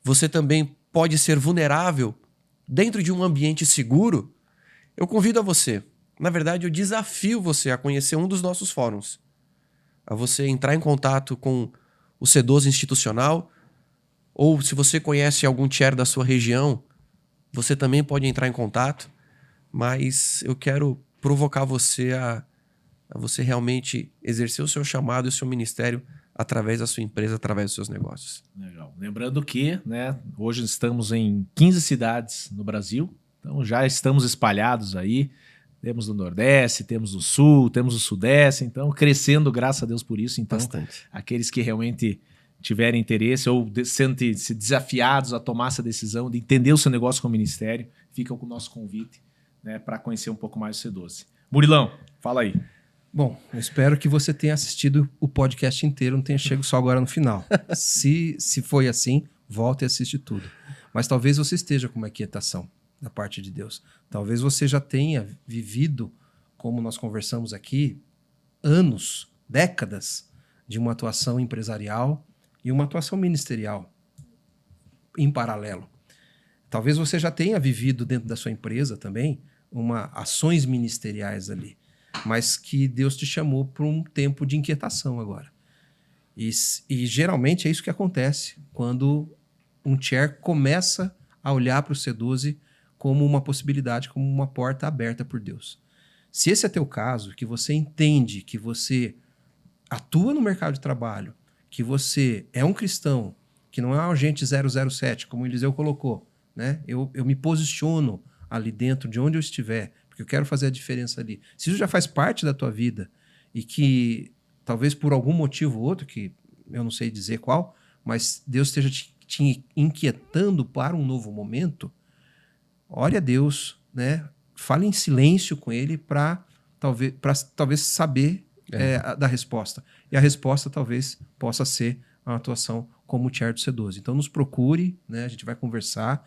S2: você também pode ser vulnerável dentro de um ambiente seguro, eu convido a você. Na verdade, eu desafio você a conhecer um dos nossos fóruns, a você entrar em contato com o C12 institucional, ou se você conhece algum chair da sua região, você também pode entrar em contato, mas eu quero provocar você a você realmente exercer o seu chamado e o seu ministério através da sua empresa, através dos seus negócios.
S1: Legal. Lembrando que, né, hoje estamos em 15 cidades no Brasil, então já estamos espalhados aí. Temos no Nordeste, temos no Sul, temos no Sudeste, então crescendo, graças a Deus por isso. Então,
S2: Bastante.
S1: Aqueles que realmente tiverem interesse ou sentem-se desafiados a tomar essa decisão de entender o seu negócio com o ministério, ficam com o nosso convite, né, para conhecer um pouco mais o C12. Murilão, fala aí.
S3: Bom, eu espero que você tenha assistido o podcast inteiro, não tenha chegado só agora no final. Se foi assim, volte e assiste tudo. Mas talvez você esteja com uma inquietação da parte de Deus. Talvez você já tenha vivido, como nós conversamos aqui, anos, décadas de uma atuação empresarial e uma atuação ministerial em paralelo. Talvez você já tenha vivido dentro da sua empresa também ações ministeriais ali, mas que Deus te chamou para um tempo de inquietação agora. E geralmente é isso que acontece quando um chair começa a olhar para o C12 como uma possibilidade, como uma porta aberta por Deus. Se esse é teu caso, que você entende que você atua no mercado de trabalho, que você é um cristão, que não é um agente 007, como o Eliseu colocou, né? Eu me posiciono ali dentro de onde eu estiver, porque eu quero fazer a diferença ali. Se isso já faz parte da tua vida e que talvez por algum motivo ou outro, que eu não sei dizer qual, mas Deus esteja te inquietando para um novo momento, ore a Deus, né? Fale em silêncio com Ele para talvez saber da resposta. E a resposta talvez possa ser a atuação como o chair do C12. Então nos procure, né? A gente vai conversar.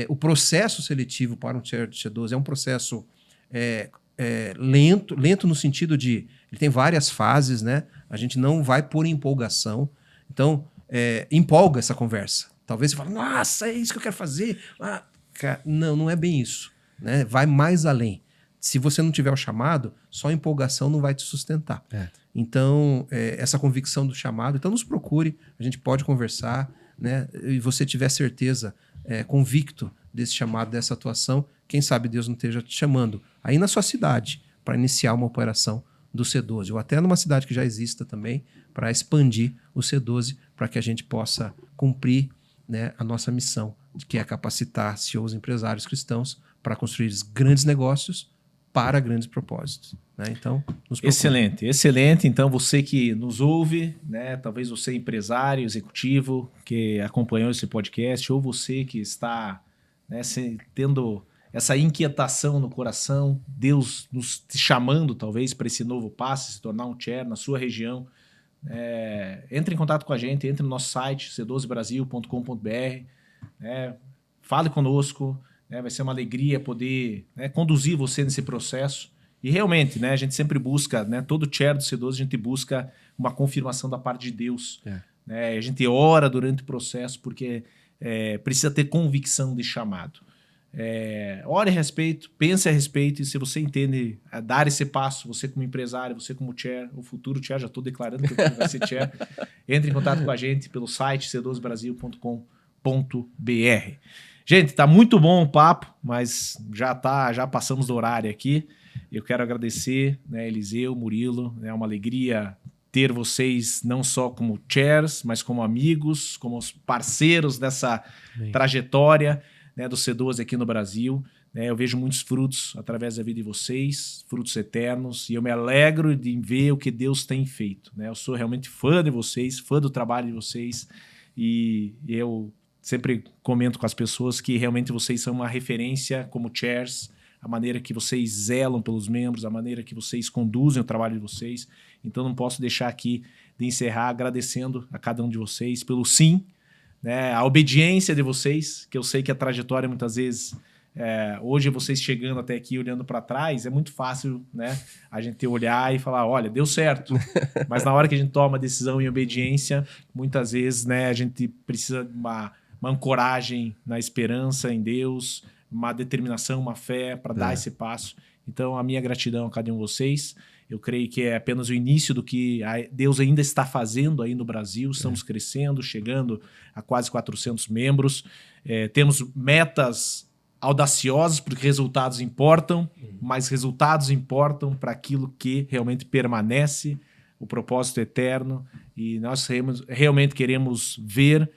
S3: O processo seletivo para um chair do C12 é um processo lento no sentido de ele tem várias fases, né? A gente não vai por empolgação. Então, empolga essa conversa. Talvez você fale, nossa, é isso que eu quero fazer. Não é bem isso, né? Vai mais além. Se você não tiver o chamado, só a empolgação não vai te sustentar. Então, essa convicção do chamado, então nos procure, a gente pode conversar, né? E você tiver certeza, convicto desse chamado, dessa atuação, quem sabe Deus não esteja te chamando aí na sua cidade para iniciar uma operação do C12, ou até numa cidade que já exista também, para expandir o C12, para que a gente possa cumprir, né, a nossa missão, que é capacitar CEOs empresários cristãos para construir grandes negócios para grandes propósitos. Né? Então, nos procure.
S1: Excelente. Então, você que nos ouve, né, talvez você empresário, executivo, que acompanhou esse podcast, ou você que está, né, tendo essa inquietação no coração, Deus nos chamando talvez para esse novo passo, se tornar um chair na sua região, entre em contato com a gente, entre no nosso site, c12brasil.com.br, fale conosco, vai ser uma alegria poder, né, conduzir você nesse processo. E realmente, né, a gente sempre busca, né, todo chair do C12, a gente busca uma confirmação da parte de Deus. Né, a gente ora durante o processo porque precisa ter convicção de chamado. Ore a respeito, pense a respeito, e se você entende dar esse passo, você como empresário, você como chair, o futuro chair, já estou declarando que eu vai ser chair, entre em contato com a gente pelo site c12brasil.com.br. Gente, tá muito bom o papo, mas já passamos do horário aqui. Eu quero agradecer, né, Eliseu, Murilo, é uma alegria ter vocês não só como chairs, mas como amigos, como parceiros dessa trajetória, né, do C12 aqui no Brasil. Né, eu vejo muitos frutos através da vida de vocês, frutos eternos, e eu me alegro de ver o que Deus tem feito. Né? Eu sou realmente fã de vocês, fã do trabalho de vocês, e eu sempre comento com as pessoas que realmente vocês são uma referência como chairs, a maneira que vocês zelam pelos membros, a maneira que vocês conduzem o trabalho de vocês. Então não posso deixar aqui de encerrar agradecendo a cada um de vocês pelo sim, né, a obediência de vocês, que eu sei que a trajetória muitas vezes, hoje vocês chegando até aqui, olhando para trás, é muito fácil, né, a gente olhar e falar, olha, deu certo. Mas na hora que a gente toma a decisão em obediência, muitas vezes, né, a gente precisa de uma ancoragem na esperança em Deus, uma determinação, uma fé para dar esse passo. Então, a minha gratidão a cada um de vocês. Eu creio que é apenas o início do que Deus ainda está fazendo aí no Brasil. Estamos crescendo, chegando a quase 400 membros. Temos metas audaciosas, porque resultados importam, mas resultados importam para aquilo que realmente permanece, o propósito eterno. E nós realmente queremos ver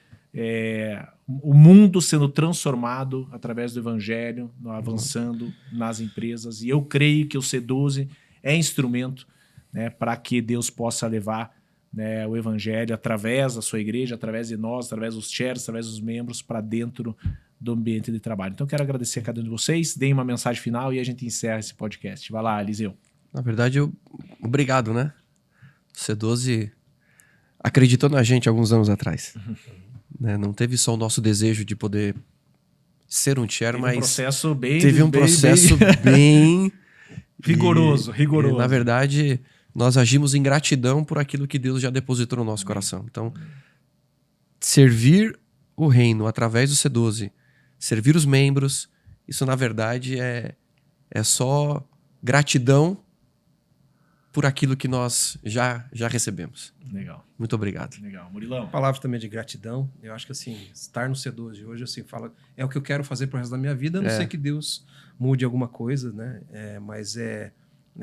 S1: o mundo sendo transformado através do evangelho, avançando nas empresas. E eu creio que o C12 é instrumento, né, para que Deus possa levar, né, o evangelho através da sua igreja, através de nós, através dos chairs, através dos membros, para dentro do ambiente de trabalho. Então, quero agradecer a cada um de vocês. Deem uma mensagem final e a gente encerra esse podcast. Vai lá, Eliseu.
S2: Na verdade, obrigado, né? O C12 acreditou na gente alguns anos atrás. Né? Não teve só o nosso desejo de poder ser um chair, mas
S1: teve um processo bem rigoroso.
S2: E, na verdade, nós agimos em gratidão por aquilo que Deus já depositou no nosso coração. Então, servir o reino através do C12, servir os membros, isso na verdade é só gratidão por aquilo que nós já recebemos.
S1: Legal.
S2: Muito obrigado.
S1: Legal. Murilão.
S3: Palavra também de gratidão. Eu acho que assim, estar no C12 hoje, assim, é o que eu quero fazer pro resto da minha vida. A não sei que Deus mude alguma coisa, né? Mas é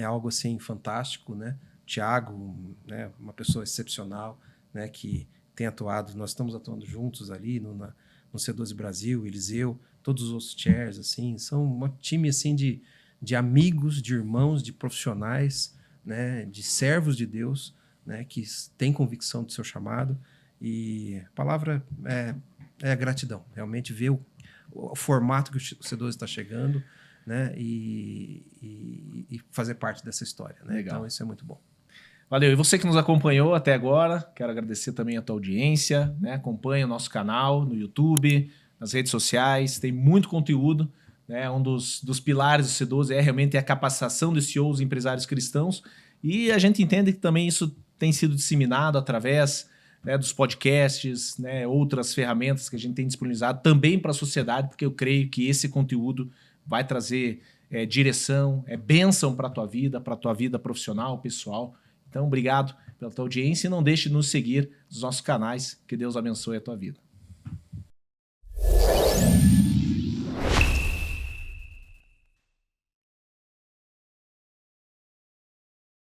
S3: algo assim fantástico, né? Tiago, né? Uma pessoa excepcional, né? Que tem atuado, nós estamos atuando juntos ali no C12 Brasil, Eliseu, todos os outros chairs, assim, são um time assim de amigos, de irmãos, de profissionais, né? De servos de Deus, né, que tem convicção do seu chamado. E a palavra é gratidão. Realmente ver o formato que o C12 está chegando, né, e fazer parte dessa história. Né?
S1: Legal.
S3: Então isso é muito bom.
S1: Valeu. E você que nos acompanhou até agora, quero agradecer também a tua audiência. Né? Acompanhe o nosso canal no YouTube, nas redes sociais. Tem muito conteúdo. Né? Um dos pilares do C12 é realmente a capacitação de CEOs e empresários cristãos. E a gente entende que também isso tem sido disseminado através, né, dos podcasts, né, outras ferramentas que a gente tem disponibilizado também para a sociedade, porque eu creio que esse conteúdo vai trazer direção, bênção para a tua vida profissional, pessoal. Então, obrigado pela tua audiência e não deixe de nos seguir nos nossos canais. Que Deus abençoe a tua vida.